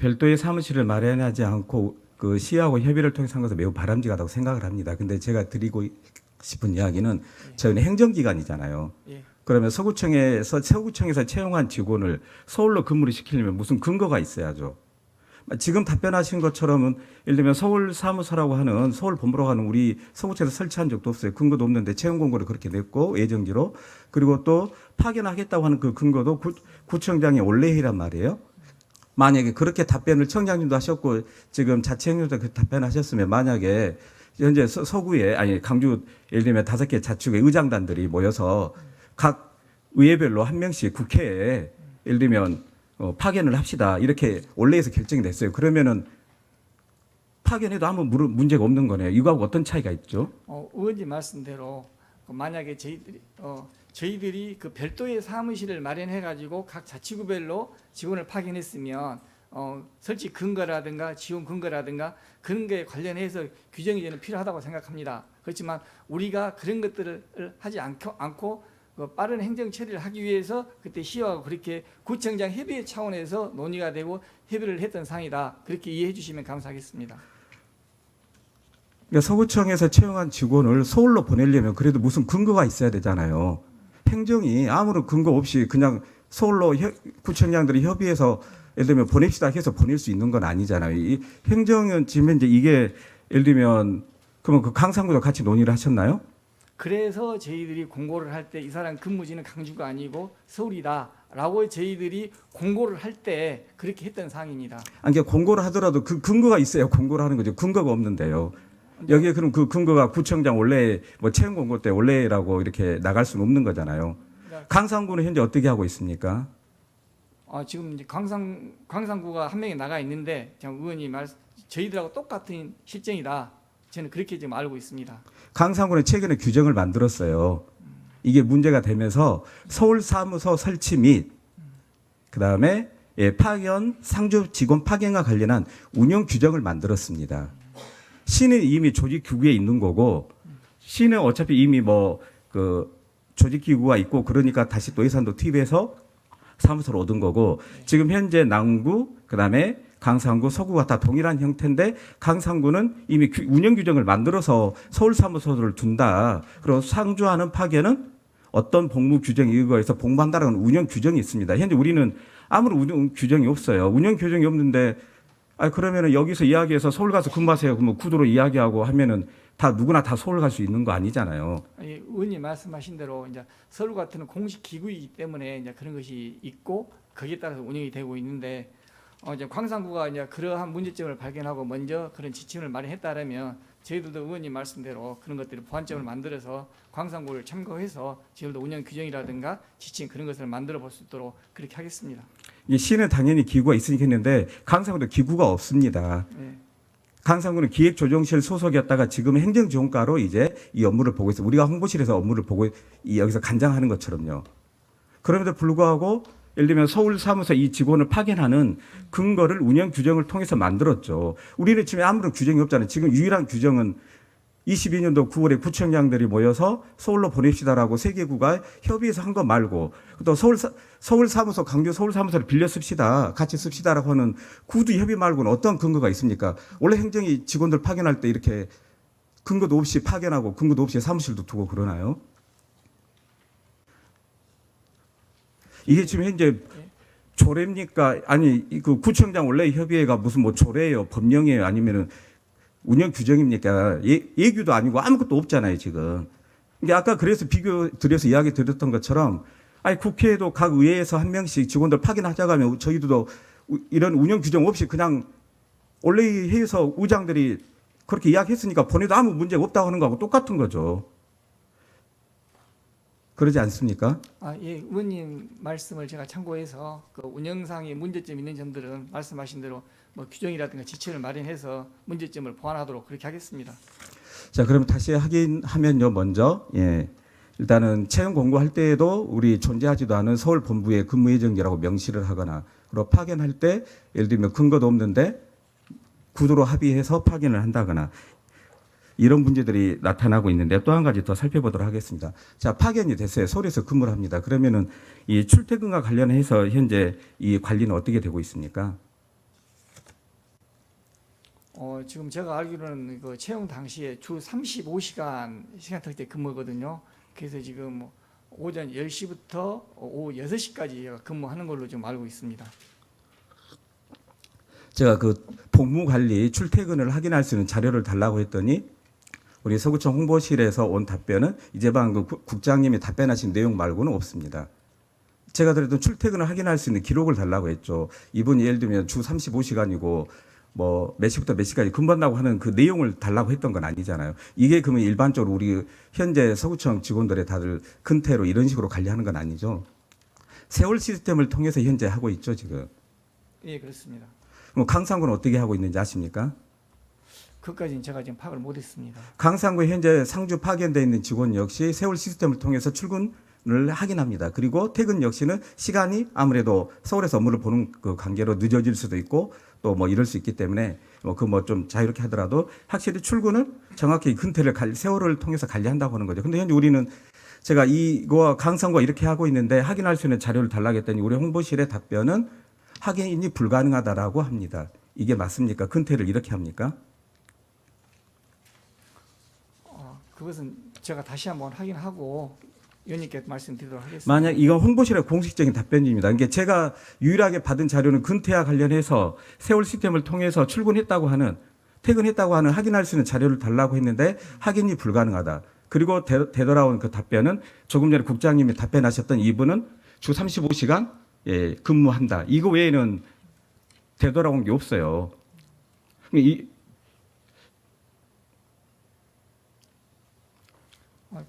별도의 사무실을 마련하지 않고 그 시하고 협의를 통해서 한 것은 매우 바람직하다고 생각을 합니다. 근데 제가 드리고 싶은 이야기는 저희는 행정기관이잖아요. 예. 그러면 서구청에서 채용한 직원을 서울로 근무를 시키려면 무슨 근거가 있어야죠. 지금 답변하신 것처럼은 예를 들면 서울 사무소라고 하는 서울 본부라고 하는 우리 서구청에서 설치한 적도 없어요. 근거도 없는데 채용 공고를 그렇게 냈고 예정지로 그리고 또 파견하겠다고 하는 그 근거도 구청장의 올레회의란 말이에요. 만약에 그렇게 답변을 청장님도 하셨고 지금 자치행정도 그 답변하셨으면 만약에 현재 서구에 아니 강주 예를 들면 5개 자치구의 의장단들이 모여서 각 의회별로 한 명씩 국회에 예를 들면 파견을 합시다 이렇게 올레에서 결정이 됐어요. 그러면은 파견해도 아무 문제가 없는 거네요. 이거하고 어떤 차이가 있죠? 의원님 말씀대로 만약에 저희들이 그 별도의 사무실을 마련해 가지고 각 자치구별로 직원을 파견했으면 설치 근거라든가 지원 근거라든가 그런 게 관련해서 규정이 저는 필요하다고 생각합니다. 그렇지만 우리가 그런 것들을 하지 않고 빠른 행정 처리를 하기 위해서 그때 시와 그렇게 구청장 협의 차원에서 논의가 되고 협의를 했던 사항이다. 그렇게 이해해 주시면 감사하겠습니다. 그러니까 서구청에서 채용한 직원을 서울로 보내려면 그래도 무슨 근거가 있어야 되잖아요. 행정이 아무런 근거 없이 그냥 서울로 구청장들이 협의해서 예를 들면 보냅시다 해서 보낼 수 있는 건 아니잖아요. 이 행정은 지금 현재 이게 예를 들면 그러면 그 강상구도 같이 논의를 하셨나요? 그래서 저희들이 공고를 할 때 이 사람 근무지는 강주가 아니고 서울이다라고 저희들이 공고를 할 때 그렇게 했던 사항입니다. 아니, 그러니까 공고를 하더라도 그 근거가 있어야 공고를 하는 거죠. 근거가 없는데요. 여기에 그럼 그 근거가 구청장 원래 뭐 채용 공고 때 원래라고 이렇게 나갈 수는 없는 거잖아요. 강상구는 현재 어떻게 하고 있습니까? 지금 이제 광산구가 한 명이 나가 있는데 지금 의원님 저희들하고 똑같은 실정이다. 저는 그렇게 지금 알고 있습니다. 강상구는 최근에 규정을 만들었어요. 이게 문제가 되면서 서울 사무소 설치 및 그다음에 파견 상주 직원 파견과 관련한 운영 규정을 만들었습니다. 시는 이미 조직 기구에 있는 거고 시는 어차피 이미 뭐 그 조직 기구가 있고 그러니까 다시 또 예산도 투입해서 사무소를 얻은 거고 지금 현재 남구 그다음에 강상구 서구가 다 동일한 형태인데 강상구는 이미 운영 규정을 만들어서 서울 사무소를 둔다. 그리고 상주하는 파견은 어떤 복무 규정에 의거해서 복무한다라는 운영 규정이 있습니다. 현재 우리는 아무런 운영 규정이 없어요. 운영 규정이 없는데 그러면은 여기서 이야기해서 서울 가서 근무하세요. 그러면 구도로 이야기하고 하면은 다 누구나 다 서울 갈 수 있는 거 아니잖아요. 의원님 말씀하신 대로 이제 서울 같은 공식 기구이기 때문에 이제 그런 것이 있고 거기에 따라서 운영이 되고 있는데 이제 광산구가 이제 그러한 문제점을 발견하고 먼저 그런 지침을 마련했다라면 저희들도 의원님 말씀대로 그런 것들을 보완점을 만들어서 광산구를 참고해서 저희들도 운영 규정이라든가 지침 그런 것을 만들어 볼 수 있도록 그렇게 하겠습니다. 이 시는 당연히 기구가 있으니까 했는데 강상구도 기구가 없습니다. 네. 강상구는 기획조정실 소속이었다가 지금 행정지원과로 이제 이 업무를 보고 있어요. 우리가 홍보실에서 업무를 보고 여기서 간장하는 것처럼요. 그럼에도 불구하고 예를 들면 서울 사무소 이 직원을 파견하는 근거를 운영 규정을 통해서 만들었죠. 우리는 지금 아무런 규정이 없잖아요. 지금 유일한 규정은 22년도 9월에 구청장들이 모여서 서울로 보냅시다라고 세 개구가 협의해서 한 거 말고 또 서울 사무소 강주 서울 사무소를 빌려 씁시다 같이 씁시다라고 하는 구두 협의 말고는 어떤 근거가 있습니까? 원래 행정이 직원들 파견할 때 이렇게 근거도 없이 파견하고 근거도 없이 사무실도 두고 그러나요? 이게 지금 현재 조례입니까? 아니 그 구청장 원래 협의회가 무슨 뭐 조례예요, 법령이에요, 아니면은 운영 규정입니까? 예규도 아니고 아무것도 없잖아요 지금. 근데 아까 그래서 비교 드려서 이야기 드렸던 것처럼 국회에도 각 의회에서 한 명씩 직원들 파견하자고 하면 저희도 이런 운영 규정 없이 그냥 원래 회의에서 의장들이 그렇게 이야기했으니까 보내도 아무 문제가 없다고 하는 거하고 똑같은 거죠. 그러지 않습니까? 예, 의원님 말씀을 제가 참고해서 그 운영상의 문제점 있는 점들은 말씀하신 대로 뭐 규정이라든가 지침을 마련해서 문제점을 보완하도록 그렇게 하겠습니다. 자, 그럼 다시 하면요, 먼저 일단은 채용 공고할 때에도 우리 존재하지도 않은 서울 본부의 근무 예정지라고 명시를 하거나 그리고 파견할 때 예를 들면 근거도 없는데 구도로 합의해서 파견을 한다거나 이런 문제들이 나타나고 있는데 또 한 가지 더 살펴보도록 하겠습니다. 자, 파견이 됐어요. 서울에서 근무를 합니다. 그러면은 이 출퇴근과 관련해서 현재 이 관리는 어떻게 되고 있습니까? 지금 제가 알기로는 그 채용 당시에 주 35시간 시간 특제 근무거든요. 그래서 지금 뭐 오전 10시부터 오후 6시까지 근무하는 걸로 지금 알고 있습니다. 제가 그 복무 관리 출퇴근을 확인할 수 있는 자료를 달라고 했더니 우리 서구청 홍보실에서 온 답변은 이제 방금 국장님이 답변하신 내용 말고는 없습니다. 제가 드렸던 출퇴근을 확인할 수 있는 기록을 달라고 했죠. 이분이 예를 들면 주 35시간이고 뭐 몇 시부터 몇 시까지 근무한다고 하는 그 내용을 달라고 했던 건 아니잖아요. 이게 그러면 일반적으로 우리 현재 서구청 직원들의 다들 근태로 이런 식으로 관리하는 건 아니죠. 세월 시스템을 통해서 현재 하고 있죠, 지금. 예, 그렇습니다. 그럼 강상구는 어떻게 하고 있는지 아십니까? 그것까지는 제가 지금 파악을 못했습니다. 강상구에 현재 상주 파견되어 있는 직원 역시 세월 시스템을 통해서 출근을 하긴 합니다. 그리고 퇴근 역시는 시간이 아무래도 서울에서 업무를 보는 그 관계로 늦어질 수도 있고 또 뭐 이럴 수 있기 때문에 좀 자유롭게 하더라도 확실히 출근을 정확히 근태를 세월을 통해서 관리한다고 하는 거죠. 근데 현재 우리는 제가 이거와 강상구가 이렇게 하고 있는데 확인할 수 있는 자료를 달라고 했더니 우리 홍보실의 답변은 확인이 불가능하다라고 합니다. 이게 맞습니까? 근태를 이렇게 합니까? 그것은 제가 다시 한번 확인하고 의원님께 말씀드리도록 하겠습니다. 만약 이건 홍보실의 공식적인 답변입니다. 이게 제가 유일하게 받은 자료는 근태와 관련해서 세월 시스템을 통해서 출근했다고 하는 퇴근했다고 하는 확인할 수 있는 자료를 달라고 했는데 확인이 불가능하다. 그리고 되돌아온 그 답변은 조금 전에 국장님이 답변하셨던 이분은 주 35시간 근무한다. 이거 외에는 되돌아온 게 없어요.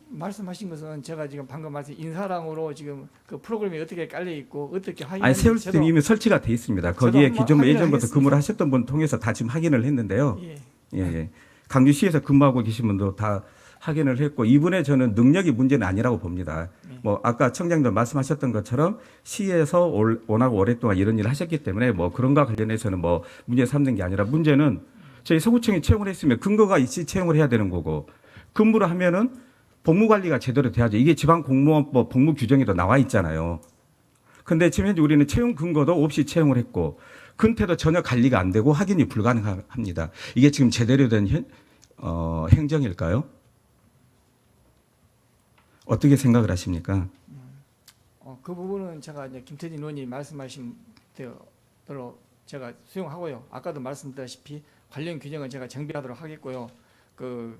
말씀하신 것은 제가 지금 방금 말씀 인사랑으로 지금 그 프로그램이 어떻게 깔려 있고 어떻게 아니 확인하는지 세월 시스템 이미 설치가 돼 있습니다. 거기에 기존 예전부터 근무를 하셨던 분 통해서 다 지금 확인을 했는데요. 예. 강주시에서 근무하고 계신 분도 다 확인을 했고 이분의 저는 능력이 문제는 아니라고 봅니다. 뭐 아까 청장도 말씀하셨던 것처럼 시에서 워낙 오랫동안 이런 일을 하셨기 때문에 뭐 그런 거 관련해서는 뭐 문제 삼는 게 아니라 문제는 저희 서구청이 채용을 했으면 근거가 있이 채용을 해야 되는 거고 근무를 하면은 복무 관리가 제대로 돼야죠. 이게 지방공무원법 복무 규정에도 나와 있잖아요. 근데 지금 현재 우리는 채용 근거도 없이 채용을 했고 근태도 전혀 관리가 안 되고 확인이 불가능합니다. 이게 지금 제대로 된 행정일까요? 어떻게 생각을 하십니까? 그 부분은 제가 이제 김태진 의원이 말씀하신 대로 제가 수용하고요. 아까도 말씀드렸다시피 관련 규정은 제가 정비하도록 하겠고요. 그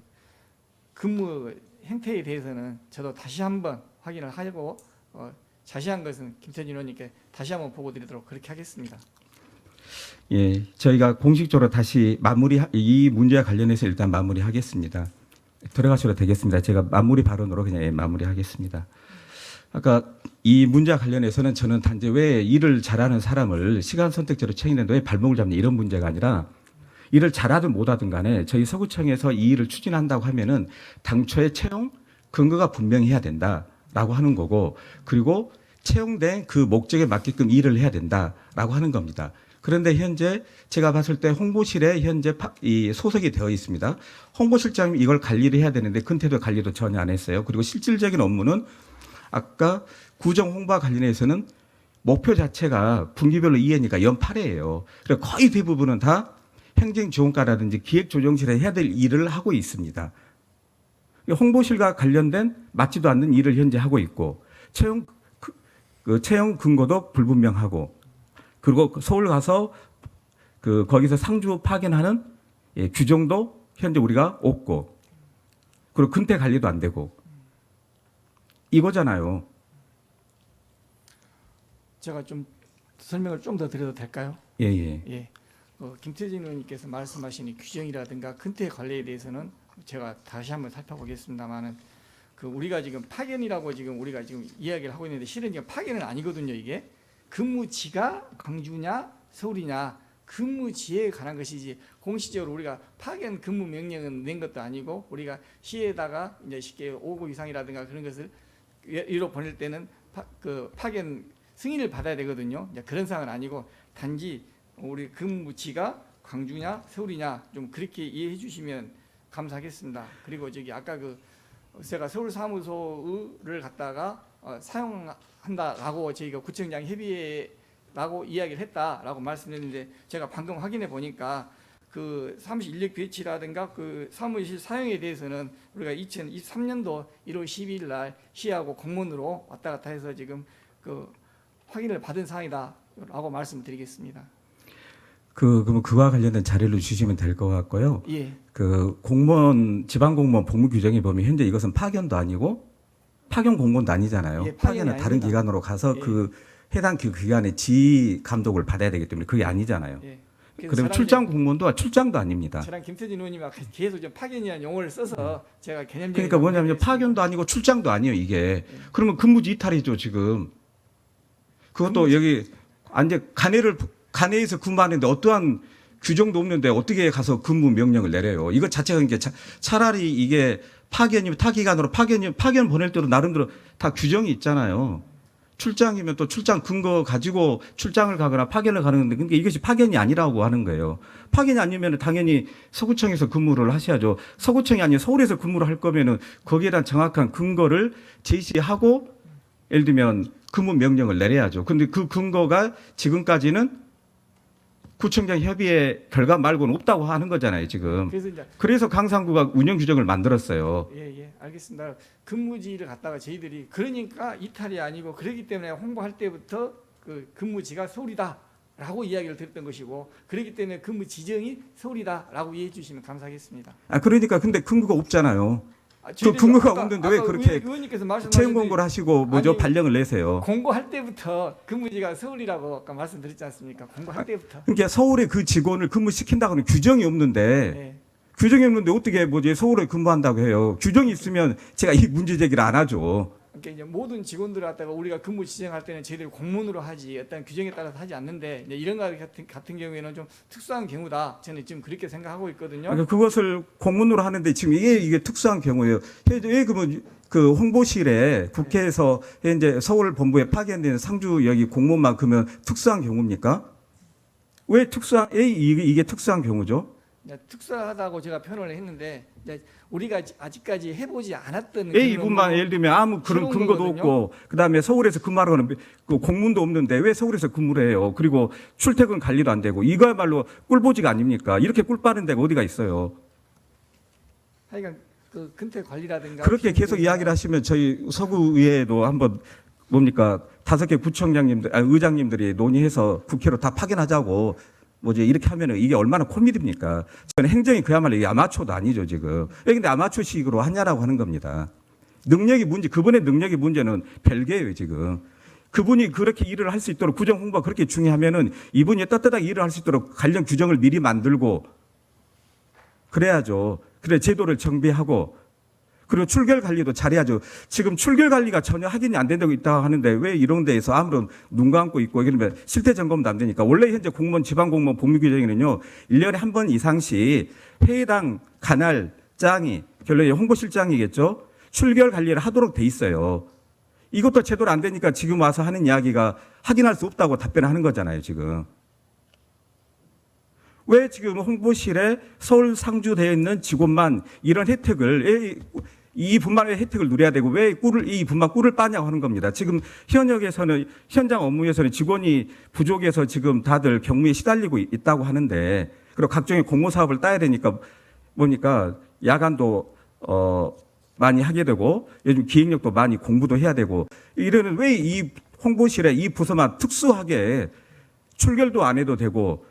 근무 행태에 대해서는 저도 다시 한번 확인을 하고 자세한 것은 김태진 의원님께 다시 한번 보고드리도록 그렇게 하겠습니다. 예, 저희가 공식적으로 다시 이 문제와 관련해서 일단 마무리하겠습니다. 들어가셔도 되겠습니다. 제가 마무리 발언으로 그냥 마무리하겠습니다. 아까 이 문제와 관련해서는 저는 단지 왜 일을 잘하는 사람을 시간 선택제로 채용했는데 왜 발목을 잡는 이런 문제가 아니라 일을 잘하든 못하든 간에 저희 서구청에서 이 일을 추진한다고 하면은 당초에 채용 근거가 분명해야 된다라고 하는 거고 그리고 채용된 그 목적에 맞게끔 일을 해야 된다라고 하는 겁니다. 그런데 현재 제가 봤을 때 홍보실에 현재 이 소속이 되어 있습니다. 홍보실장님이 이걸 관리를 해야 되는데 근태도 관리도 전혀 안 했어요. 그리고 실질적인 업무는 아까 구정 홍보와 관련해서는 목표 자체가 분기별로 2회니까 연 8회예요. 그래서 거의 대부분은 다 행정지원과라든지 기획조정실에 해야 될 일을 하고 있습니다. 홍보실과 관련된 맞지도 않는 일을 현재 하고 있고 채용 근거도 불분명하고 그리고 서울 가서 거기서 상주 파견하는 규정도 현재 우리가 없고 그리고 근태 관리도 안 되고 이거잖아요. 제가 좀 설명을 좀 더 드려도 될까요? 예. 김태진 의원님께서 말씀하신 이 규정이라든가 근태 관리에 대해서는 제가 다시 한번 살펴보겠습니다만은 우리가 지금 파견이라고 지금 우리가 지금 이야기를 하고 있는데 실은 지금 파견은 아니거든요. 이게 근무지가 광주냐 서울이냐 근무지에 관한 것이지 공식적으로 우리가 파견 근무 명령은 낸 것도 아니고 우리가 시에다가 이제 쉽게 5급 이상이라든가 그런 것을 이로 보낼 때는 파견 승인을 받아야 되거든요. 이제 그런 상황은 아니고 단지 우리 근무지가 광주냐 서울이냐 좀 그렇게 이해해 주시면 감사하겠습니다. 그리고 저기 아까 제가 서울 사무소를 갖다가 사용한다라고 저희가 구청장 협의회라고 이야기를 했다라고 말씀드렸는데 제가 방금 확인해 보니까 사무실 인력 배치라든가 사무실 사용에 대해서는 우리가 2023년도 1월 12일 날 시하고 공문으로 왔다 갔다 해서 지금 확인을 받은 사항이다라고 말씀드리겠습니다. 그러면 그와 관련된 자료를 주시면 될 것 같고요. 예. 지방 공무원 복무 규정에 보면 현재 이것은 파견도 아니고 파견 공무원도 아니잖아요. 예, 파견은 다른 아닙니다. 기관으로 가서 예. 해당 기관의 지휘 감독을 받아야 되기 때문에 그게 아니잖아요. 예. 그래서 그러면 출장 공무원도 출장도 아닙니다. 저랑 김태진 의원님이 계속 좀 파견이라는 용어를 써서 제가 개념적인 그러니까 뭐냐면 파견도 아니고 출장도 아니에요 이게. 그러면 근무지 이탈이죠 지금. 그것도 여기 관내에서 근무하는데 어떠한 규정도 없는데 어떻게 가서 근무 명령을 내려요. 이것 자체가 이게 차라리 이게 파견이면 타 기관으로 파견 보낼 때도 나름대로 다 규정이 있잖아요. 출장이면 또 출장 근거 가지고 출장을 가거나 파견을 가는 건데 그러니까 이것이 파견이 아니라고 하는 거예요. 파견이 아니면 당연히 서구청에서 근무를 하셔야죠. 서구청이 아니라 서울에서 근무를 할 거면은 거기에 대한 정확한 근거를 제시하고 예를 들면 근무 명령을 내려야죠. 근데 그 근거가 지금까지는 구청장 협의회 결과 말고는 없다고 하는 거잖아요, 지금. 그래서 이제 그래서 강상구가 운영 규정을 만들었어요. 예, 알겠습니다. 근무지를 갖다가 저희들이 그러니까 이탈이 아니고 그렇기 때문에 홍보할 때부터 그 근무지가 서울이다라고 이야기를 드렸던 것이고 그렇기 때문에 근무 지정이 서울이다라고 이해해 주시면 감사하겠습니다. 그러니까 근데 근거가 없잖아요. 저희들이 근거가 아까- 없는데 왜 아까 그렇게 의원님께서 채용 말씀하셨는데 공고를 하시고 아니, 발령을 내세요. 공고할 때부터 근무지가 서울이라고 아까 말씀드렸지 않습니까? 공고할 때부터. 그러니까 서울에 그 직원을 근무시킨다고는 규정이 없는데 네. 규정이 없는데 어떻게 서울에 근무한다고 해요. 규정이 있으면 제가 이 문제 제기를 안 하죠. 그러니까 이제 모든 직원들을 갖다가 우리가 근무 지정할 때는 저희들이 공문으로 하지 어떤 규정에 따라서 하지 않는데 이제 이런 거 같은 경우에는 좀 특수한 경우다. 저는 지금 그렇게 생각하고 있거든요. 그러니까 그것을 공문으로 하는데 지금 이게 특수한 경우예요. 왜 그러면 그 홍보실에 국회에서 이제 서울 본부에 파견된 상주 여기 공무원만 그러면 특수한 경우입니까? 왜 이게 특수한 경우죠? 이제 특수하다고 제가 표현을 했는데 이제 우리가 아직까지 해보지 않았던 왜 이분만 그런 예를 들면 아무 그런 새로운 근거도 거거든요. 없고 그다음에 서울에서 근무하라는 그 공문도 없는데 왜 서울에서 근무를 해요? 그리고 출퇴근 관리도 안 되고 이거야말로 꿀보지가 아닙니까? 이렇게 꿀 빠는 데가 어디가 있어요? 하여간 그 근태 관리라든가 그렇게 계속 이야기를 하시면 저희 서구의회에도 한번 뭡니까 5개 구청장님들, 의장님들이 논의해서 국회로 다 파견하자고 이렇게 하면은 이게 얼마나 코미디입니까? 저는 행정이 그야말로 이게 아마추어도 아니죠 지금. 왜 근데 아마추어식으로 하냐라고 하는 겁니다. 그분의 능력의 문제는 별개예요 지금. 그분이 그렇게 일을 할 수 있도록 구정 홍보가 그렇게 중요하면은 이분이 떳떳하게 일을 할 수 있도록 관련 규정을 미리 만들고 그래야죠. 그래 제도를 정비하고 그리고 출결 관리도 잘해야죠. 지금 출결 관리가 전혀 확인이 안 된다고 있다고 하는데 왜 이런 데에서 아무런 눈 감고 있고 이러면 실태 점검도 안 되니까 원래 현재 공무원 지방공무원 복무 규정에는요 1년에 한 번 이상씩 회당 관할 짱이 결론에 홍보실장이겠죠. 출결 관리를 하도록 돼 있어요. 이것도 제대로 안 되니까 지금 와서 하는 이야기가 확인할 수 없다고 답변하는 거잖아요 지금. 왜 지금 홍보실에 서울 상주되어 있는 직원만 이런 혜택을 이분만의 혜택을 누려야 되고 왜 이분만 꿀을 빠냐고 하는 겁니다. 지금 현장 업무에서는 직원이 부족해서 지금 다들 경무에 시달리고 있다고 하는데 그리고 각종의 공모 사업을 따야 되니까 야간도 많이 하게 되고 요즘 기획력도 많이 공부도 해야 되고 이러는 왜 이 홍보실에 이 부서만 특수하게 출결도 안 해도 되고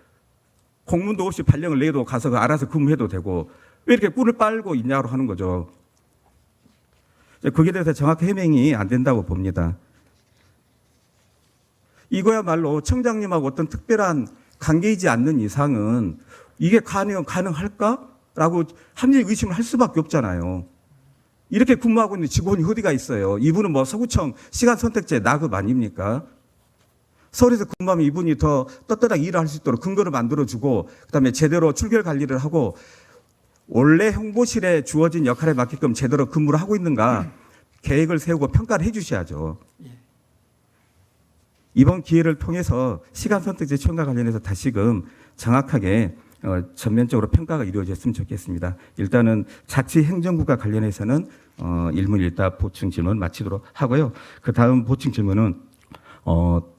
공문도 없이 발령을 내도 가서 알아서 근무해도 되고 왜 이렇게 꿀을 빨고 있냐고 하는 거죠. 거기에 대해서 정확히 해명이 안 된다고 봅니다. 이거야말로 청장님하고 어떤 특별한 관계이지 않는 이상은 이게 가능할까라고 합리적 의심을 할 수밖에 없잖아요. 이렇게 근무하고 있는 직원이 어디가 있어요? 이분은 서구청 시간 선택제 나급 아닙니까? 서울에서 근무하면 이분이 더 떳떳하게 일을 할 수 있도록 근거를 만들어주고 그다음에 제대로 출결 관리를 하고 원래 홍보실에 주어진 역할에 맞게끔 제대로 근무를 하고 있는가 계획을 세우고 평가를 해 주셔야죠. 이번 기회를 통해서 시간 선택제 채용과 관련해서 다시금 정확하게 전면적으로 평가가 이루어졌으면 좋겠습니다. 일단은 자치행정국과 관련해서는 일문일답 보충 질문 마치도록 하고요. 그 다음 보충 질문은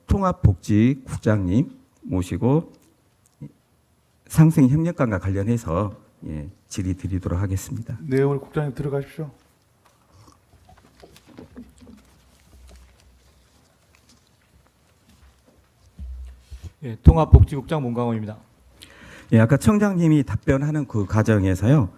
통합복지국장님 모시고 상생협력관과 관련해서 질의 드리도록 하겠습니다. 네, 오늘 국장님 들어가십시오. 예, 통합복지국장 문광호입니다. 아까 청장님이 답변하는 그 과정에서요,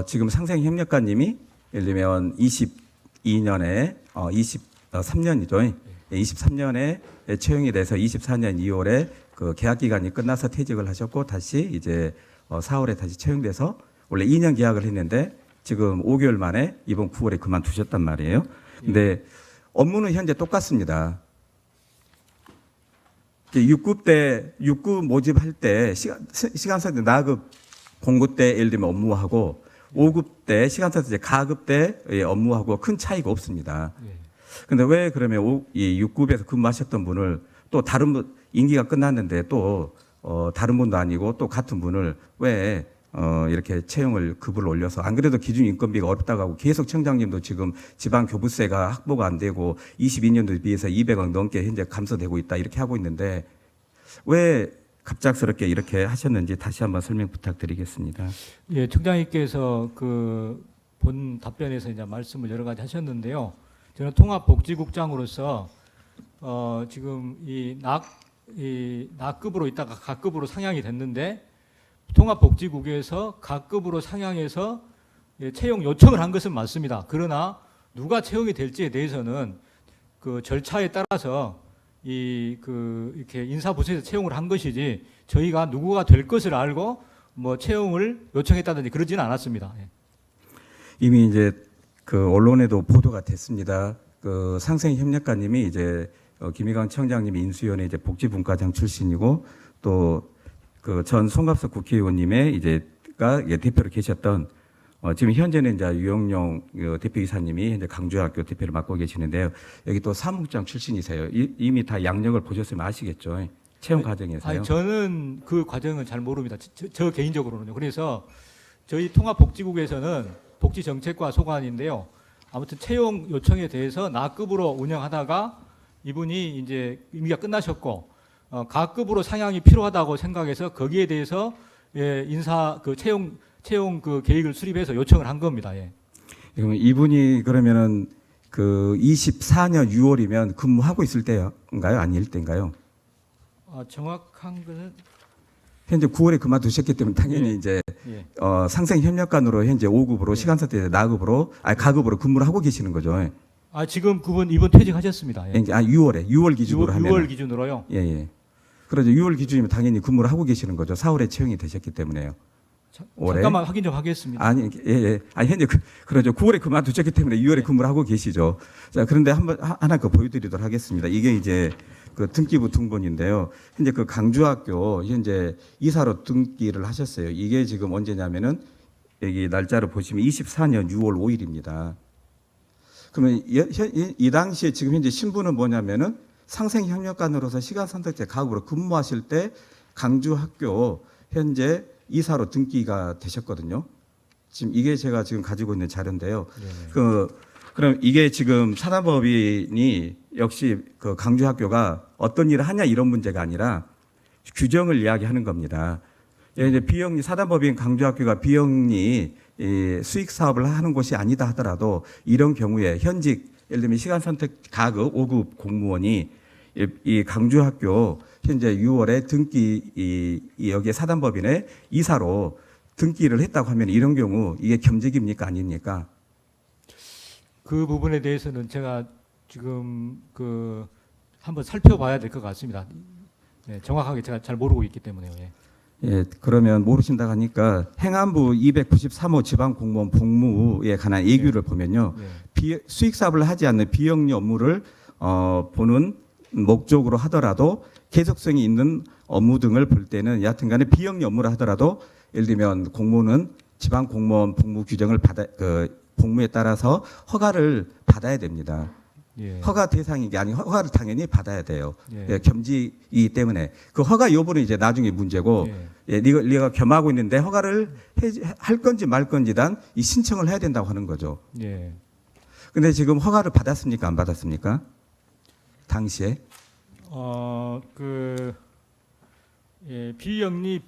지금 상생협력관님이 예를 들면 23년이죠. 23년에 채용이 돼서 24년 2월에 그 계약 기간이 끝나서 퇴직을 하셨고 다시 이제 4월에 다시 채용돼서 원래 2년 계약을 했는데 지금 5개월 만에 이번 9월에 그만두셨단 말이에요. 근데 업무는 현재 똑같습니다. 6급 모집할 때 시간선택 나급 공급 때 예를 들면 업무하고 5급 때 시간선택 가급 때 업무하고 큰 차이가 없습니다. 근데 왜 그러면 이 6급에서 근무하셨던 분을 또 다른 분 임기가 끝났는데 또 다른 분도 아니고 또 같은 분을 왜 이렇게 채용을 급을 올려서 안 그래도 기준 인건비가 어렵다고 하고 계속 청장님도 지금 지방 교부세가 확보가 안 되고 22년도에 비해서 200억 넘게 현재 감소되고 있다 이렇게 하고 있는데 왜 갑작스럽게 이렇게 하셨는지 다시 한번 설명 부탁드리겠습니다. 예, 총장님께서 그 본 답변에서 이제 말씀을 여러 가지 하셨는데요. 저는 통합복지국장으로서 지금 이 낙급으로 있다가 가급으로 상향이 됐는데 통합복지국에서 가급으로 상향해서 채용 요청을 한 것은 맞습니다. 그러나 누가 채용이 될지에 대해서는 그 절차에 따라서 이렇게 인사부서에서 채용을 한 것이지 저희가 누구가 될 것을 알고 뭐 채용을 요청했다든지 그러지는 않았습니다. 예. 이미 이제 그 언론에도 보도가 됐습니다. 그 상생협력가님이 이제 김희강 청장님이 인수위원회 이제 복지분과장 출신이고 또 그 전 송갑석 국회의원님의 이제가 대표로 계셨던 지금 현재는 이제 유영용 대표이사님이 현재 강주학교 대표를 맡고 계시는데요. 여기 또 사무국장 출신이세요. 이미 다 양력을 보셨으면 아시겠죠. 채용 과정에서요. 아니, 저는 그 과정은 잘 모릅니다. 저 개인적으로는요. 그래서 저희 통합복지국에서는 복지정책과 소관인데요. 아무튼 채용 요청에 대해서 나급으로 운영하다가 이분이 이제 임기가 끝나셨고 가급으로 상향이 필요하다고 생각해서 거기에 대해서 인사 그 채용 그 계획을 수립해서 요청을 한 겁니다. 예. 그러면 이분이 그러면은 그 24년 6월이면 근무하고 있을 때인가요? 아닐 때인가요? 정확한 거는 현재 9월에 그만두셨기 때문에 당연히 이제 예. 상생협력관으로 현재 5급으로 시간선택 나급으로 가급으로 근무를 하고 계시는 거죠. 지금 그분 이번 퇴직하셨습니다. 예. 6월 기준으로 하면 6월 기준으로요. 예. 그러죠. 6월 기준이면 당연히 근무를 하고 계시는 거죠. 4월에 채용이 되셨기 때문에요. 올해? 잠깐만 확인 좀 하겠습니다. 아니, 예. 아니, 현재 그러죠. 9월에 그만두셨기 때문에 6월에 근무를 하고 계시죠. 자, 그런데 하나 보여드리도록 하겠습니다. 이게 이제 그 등기부 등본인데요. 현재 그 강주학교 현재 이사로 등기를 하셨어요. 이게 지금 언제냐면은 여기 날짜를 보시면 24년 6월 5일입니다. 그러면 이 당시에 지금 현재 신분은 뭐냐면은 상생협력관으로서 시간선택제 가급으로 근무하실 때 강주학교 현재 이사로 등기가 되셨거든요. 지금 이게 제가 지금 가지고 있는 자료인데요. 그럼 이게 지금 사단법인이 역시 그 강주학교가 어떤 일을 하냐 이런 문제가 아니라 규정을 이야기하는 겁니다. 이제 비영리 사단법인 강주학교가 비영리 수익 사업을 하는 곳이 아니다 하더라도 이런 경우에 현직 예를 들면 시간 선택 가급 5급 공무원이 이 강주학교 현재 6월에 등기 여기에 사단법인의 이사로 등기를 했다고 하면 이런 경우 이게 겸직입니까 아닙니까? 그 부분에 대해서는 제가 지금 한번 살펴봐야 될 것 같습니다. 네, 정확하게 제가 잘 모르고 있기 때문에요. 예. 예, 그러면 모르신다고 하니까 행안부 293호 지방공무원 복무에 관한 예규를 보면요. 수익 사업을 하지 않는 비영리 업무를 보는 목적으로 하더라도 계속성이 있는 업무 등을 볼 때는 여하튼간에 비영리 업무를 하더라도 예를 들면 공무원은 지방공무원 복무 규정을 복무에 따라서 허가를 받아야 됩니다. 예. 허가 대상인 게 아니고 허가를 당연히 받아야 돼요. 예. 겸직이기 때문에 그 허가 여부는 이제 나중에 문제고 네가 겸하고 있는데 허가를 할 건지 말 건지 단 이 신청을 해야 된다고 하는 거죠. 예. 근데 지금 허가를 받았습니까 안 받았습니까? 당시에 비영리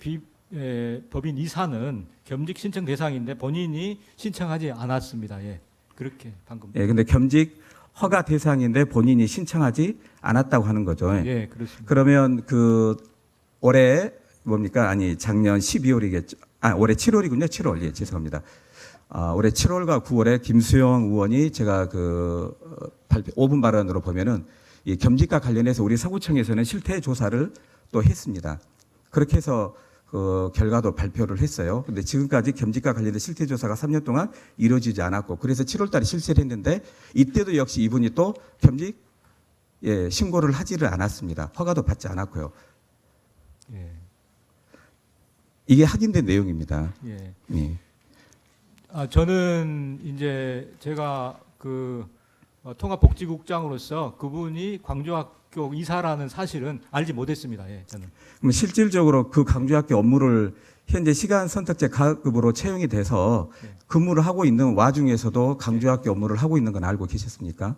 법인 이사는 겸직 신청 대상인데 본인이 신청하지 않았습니다. 예. 그렇게 방금. 예, 근데 겸직 허가 대상인데 본인이 신청하지 않았다고 하는 거죠. 예, 그렇습니다. 그러면 올해 뭡니까? 아니 작년 12월이겠죠. 올해 7월이군요. 7월. 예, 죄송합니다. 올해 7월과 9월에 김수영 의원이 제가 발표 5분 발언으로 보면은 이 겸직과 관련해서 우리 서구청에서는 실태 조사를 또 했습니다. 그렇게 해서 그 결과도 발표를 했어요. 근데 지금까지 겸직과 관련된 실태 조사가 3년 동안 이루어지지 않았고 그래서 7월 달에 실시를 했는데 이때도 역시 이분이 또 겸직 신고를 하지를 않았습니다. 허가도 받지 않았고요. 예. 이게 확인된 내용입니다. 예. 예. 저는 이제 제가 통합복지국장으로서 그분이 광주학교 이사라는 사실은 알지 못했습니다. 예, 저는. 그럼 실질적으로 그 강주학교 업무를 현재 시간 선택제 가급으로 채용이 돼서 근무를 하고 있는 와중에서도 강주학교 업무를 하고 있는 건 알고 계셨습니까?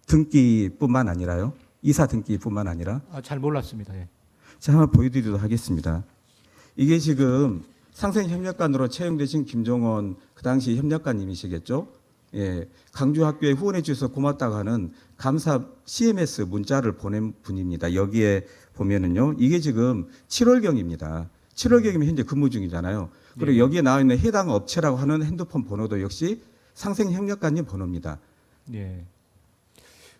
등기뿐만 아니라요? 이사 등기뿐만 아니라? 잘 몰랐습니다. 예. 제가 한번 보여드리도록 하겠습니다. 이게 지금 상생협력관으로 채용되신 김종원 그 당시 협력관님이시겠죠? 예, 강주학교에 후원해 주셔서 고맙다고 하는 감사 CMS 문자를 보낸 분입니다. 여기에 보면은요, 이게 지금 7월경입니다. 7월경이면 현재 근무 중이잖아요. 그리고 네. 여기에 나와 있는 해당 업체라고 하는 핸드폰 번호도 역시 상생협력관님 번호입니다. 예.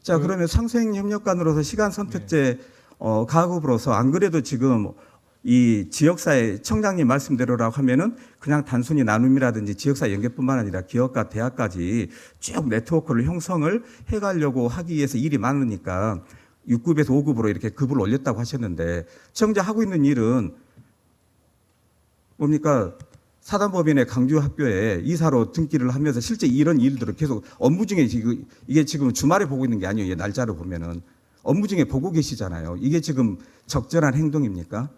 자, 그러면 상생협력관으로서 시간 선택제 가급으로서 안 그래도 지금 이 지역사회 청장님 말씀대로라고 하면은 그냥 단순히 나눔이라든지 지역사회 연계뿐만 아니라 기업과 대학까지 쭉 네트워크를 형성을 해가려고 하기 위해서 일이 많으니까 6급에서 5급으로 이렇게 급을 올렸다고 하셨는데 청자 하고 있는 일은 뭡니까? 사단법인의 강주학교에 이사로 등기를 하면서 실제 이런 일들을 계속 업무 중에 지금 이게 지금 주말에 보고 있는 게 아니에요. 날짜를 보면은 업무 중에 보고 계시잖아요. 이게 지금 적절한 행동입니까?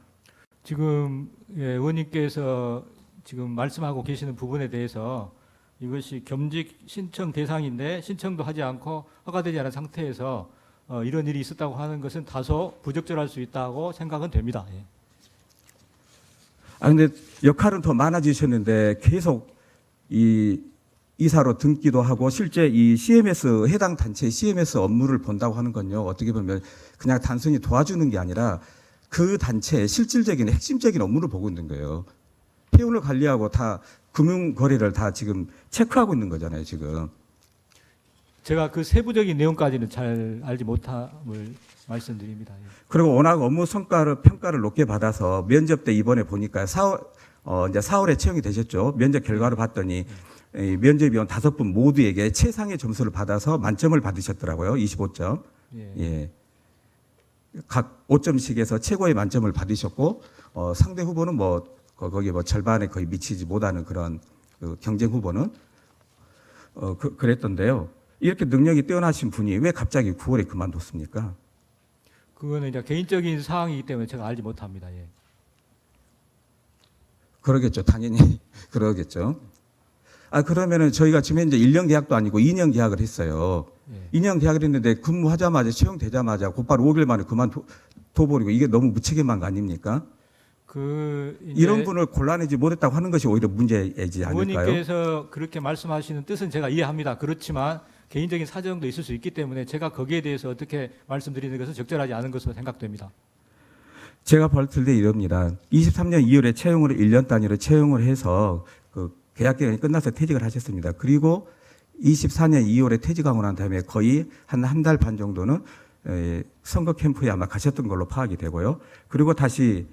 지금 예, 의원님께서 지금 말씀하고 계시는 부분에 대해서 이것이 겸직 신청 대상인데 신청도 하지 않고 허가되지 않은 상태에서 이런 일이 있었다고 하는 것은 다소 부적절할 수 있다고 생각은 됩니다. 예. 아 근데 역할은 더 많아지셨는데 계속 이 이사로 등기도 하고 실제 이 CMS 해당 단체 CMS 업무를 본다고 하는 건요. 어떻게 보면 그냥 단순히 도와주는 게 아니라 그 단체의 실질적인 핵심적인 업무를 보고 있는 거예요. 회원을 관리하고 다 금융 거래를 다 지금 체크하고 있는 거잖아요, 지금. 제가 그 세부적인 내용까지는 잘 알지 못함을 말씀드립니다. 예. 그리고 워낙 업무 성과를 평가를 높게 받아서 면접 때 이번에 보니까 이제 4월에 채용이 되셨죠. 면접 결과를 봤더니 이 면접위원 5분 모두에게 최상의 점수를 받아서 만점을 받으셨더라고요. 25점. 예. 예. 각 5점씩에서 최고의 만점을 받으셨고 상대 후보는 거기 절반에 거의 미치지 못하는 그런 그 경쟁 후보는 그랬던데요. 이렇게 능력이 뛰어나신 분이 왜 갑자기 9월에 그만뒀습니까? 그거는 이제 개인적인 사항이기 때문에 제가 알지 못합니다. 예. 그러겠죠. 당연히 그러겠죠. 아 그러면은 저희가 지금 현재 1년 계약도 아니고 2년 계약을 했어요. 예. 2년 계약을 했는데 근무하자마자 채용되자마자 곧바로 5개월 만에 그만둬버리고 이게 너무 무책임한 거 아닙니까? 그 이제 이런 분을 곤란해지 못했다고 하는 것이 오히려 문제이지 않을까요? 의원님께서 그렇게 말씀하시는 뜻은 제가 이해합니다. 그렇지만 개인적인 사정도 있을 수 있기 때문에 제가 거기에 대해서 어떻게 말씀드리는 것은 적절하지 않은 것으로 생각됩니다. 제가 벌들 때 이럽니다. 23년 2월에 채용을 1년 단위로 채용을 해서 그 계약 기간이 끝나서 퇴직을 하셨습니다. 그리고 24년 2월에 퇴직하고 난 다음에 거의 한 달 반 정도는 선거 캠프에 아마 가셨던 걸로 파악이 되고요. 그리고 다시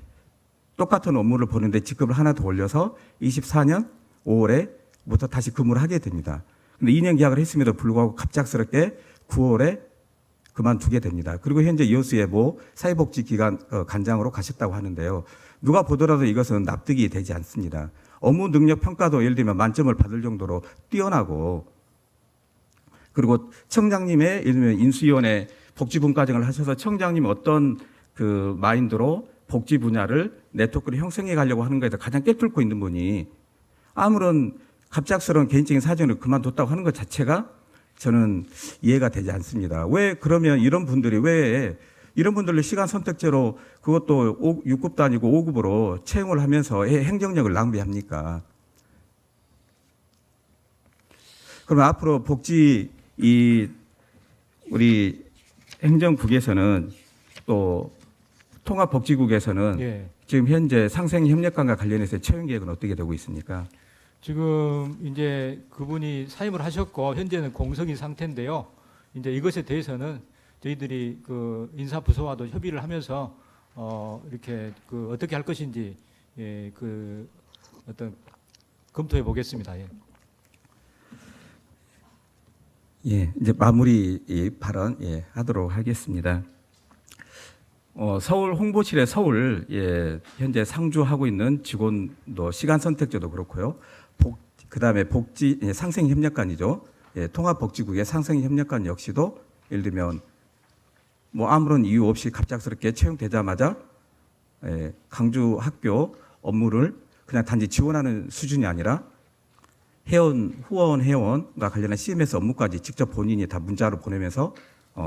똑같은 업무를 보는데 직급을 하나 더 올려서 24년 5월에부터 다시 근무를 하게 됩니다. 근데 2년 계약을 했음에도 불구하고 갑작스럽게 9월에 그만두게 됩니다. 그리고 현재 여수예보 사회복지기관 간장으로 가셨다고 하는데요. 누가 보더라도 이것은 납득이 되지 않습니다. 업무 능력 평가도 예를 들면 만점을 받을 정도로 뛰어나고 그리고 청장님의 예를 들면 인수위원회 복지분과정을 하셔서 청장님이 어떤 그 마인드로 복지 분야를 네트워크를 형성해 가려고 하는 것에서 가장 깨뚫고 있는 분이 아무런 갑작스러운 개인적인 사정을 그만뒀다고 하는 것 자체가 저는 이해가 되지 않습니다. 왜 그러면 이런 분들이 왜 이런 분들을 시간 선택제로 그것도 6급도 아니고 5급으로 채용을 하면서 행정력을 낭비합니까? 그럼 앞으로 복지 우리 행정국에서는 또 통합복지국에서는 예. 지금 현재 상생협력관과 관련해서 채용 계획은 어떻게 되고 있습니까? 지금 이제 그분이 사임을 하셨고 현재는 공석인 상태인데요. 이제 이것에 대해서는 저희들이 그 인사부서와도 협의를 하면서 이렇게 그 어떻게 할 것인지 그 어떤 검토해 보겠습니다. 예. 예, 이제 마무리 발언 하도록 하겠습니다. 서울 홍보실에 서울 현재 상주하고 있는 직원도 시간 선택제도 그렇고요. 그다음에 복지 상생협력관이죠. 통합복지국의 상생협력관 역시도 예를 들면 뭐 아무런 이유 없이 갑작스럽게 채용되자마자 강주 학교 업무를 그냥 단지 지원하는 수준이 아니라 후원 회원과 관련한 CMS 업무까지 직접 본인이 다 문자로 보내면서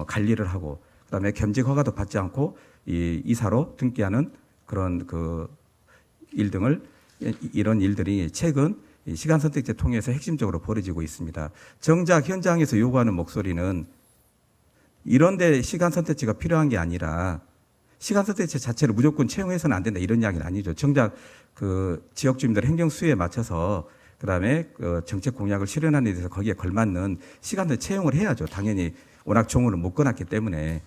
관리를 하고 그다음에 겸직 허가도 받지 않고 이 이사로 등기하는 그런 그 일등을 이런 일들이 최근 이 시간 선택제 통해서 핵심적으로 벌어지고 있습니다. 정작 현장에서 요구하는 목소리는 이런데 시간 선택제가 필요한 게 아니라 시간 선택제 자체를 무조건 채용해서는 안 된다 이런 이야기는 아니죠. 정작 그 지역 주민들 행정 수요에 맞춰서 그다음에 그 정책 공약을 실현하는 데 대해서 거기에 걸맞는 시간을 채용을 해야죠. 당연히 워낙 정원을 묶어놨기 때문에.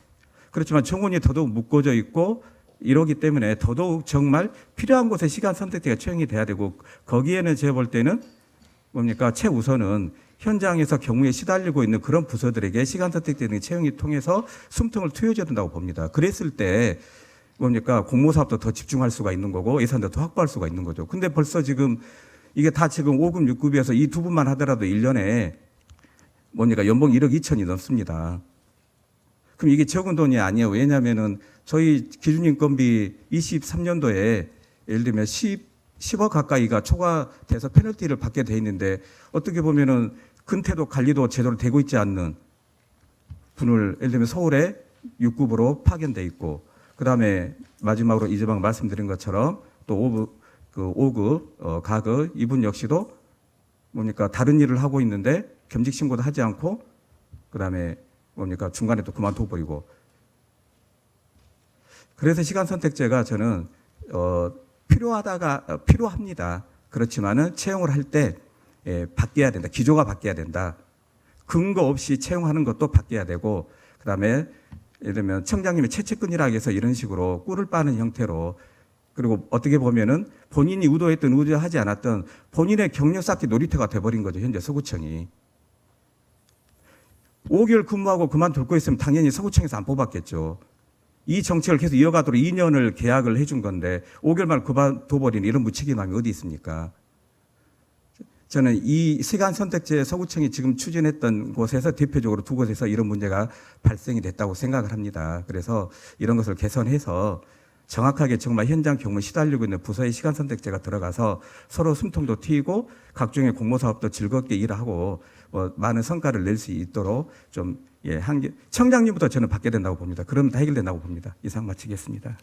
그렇지만 정원이 더더욱 묶어져 있고 이러기 때문에 더더욱 정말 필요한 곳에 시간 선택제가 채용이 돼야 되고 거기에는 제가 볼 때는 뭡니까 최우선은 현장에서 경우에 시달리고 있는 그런 부서들에게 시간 선택제 등 채용이 통해서 숨통을 트여줘야 된다고 봅니다. 그랬을 때 뭡니까 공모사업도 더 집중할 수가 있는 거고 예산도 더 확보할 수가 있는 거죠. 근데 벌써 지금 이게 다 지금 5급, 6급이어서 이 두 분만 하더라도 1년에 뭡니까 연봉 1억 2천이 넘습니다. 그럼 이게 적은 돈이 아니에요. 왜냐하면은 저희 기준인건비 23년도에 예를 들면 10억 가까이가 초과돼서 페널티를 받게 돼 있는데 어떻게 보면은 근태도 관리도 제대로 되고 있지 않는 분을 예를 들면 서울에 6급으로 파견돼 있고 그다음에 마지막으로 이재방 말씀드린 것처럼 또 5급 가급 이분 역시도 뭡니까 다른 일을 하고 있는데 겸직 신고도 하지 않고 그다음에 뭡니까 중간에 또 그만둬 버리고 그래서 시간 선택제가 저는 필요합니다. 그렇지만은 채용을 할 때 바뀌어야 된다. 기조가 바뀌어야 된다. 근거 없이 채용하는 것도 바뀌어야 되고 그다음에 예를 들면 청장님이 채채끈이라고 해서 이런 식으로 꿀을 빠는 형태로 그리고 어떻게 보면은 본인이 의도했든 의도하지 않았던 본인의 경력 쌓기 놀이터가 돼버린 거죠. 현재 서구청이. 5개월 근무하고 그만둘 거 있으면 당연히 서구청에서 안 뽑았겠죠. 이 정책을 계속 이어가도록 2년을 계약을 해준 건데 5개월 만에 그만둬버리는 이런 무책임함이 어디 있습니까? 저는 이 시간 선택제 서구청이 지금 추진했던 곳에서 대표적으로 두 곳에서 이런 문제가 발생이 됐다고 생각을 합니다. 그래서 이런 것을 개선해서 정확하게 정말 현장 경무에 시달리고 있는 부서의 시간 선택제가 들어가서 서로 숨통도 트이고 각종의 공모사업도 즐겁게 일하고 많은 성과를 낼 수 있도록 좀 청장님부터 저는 받게 된다고 봅니다. 그러면 다 해결된다고 봅니다. 이상 마치겠습니다.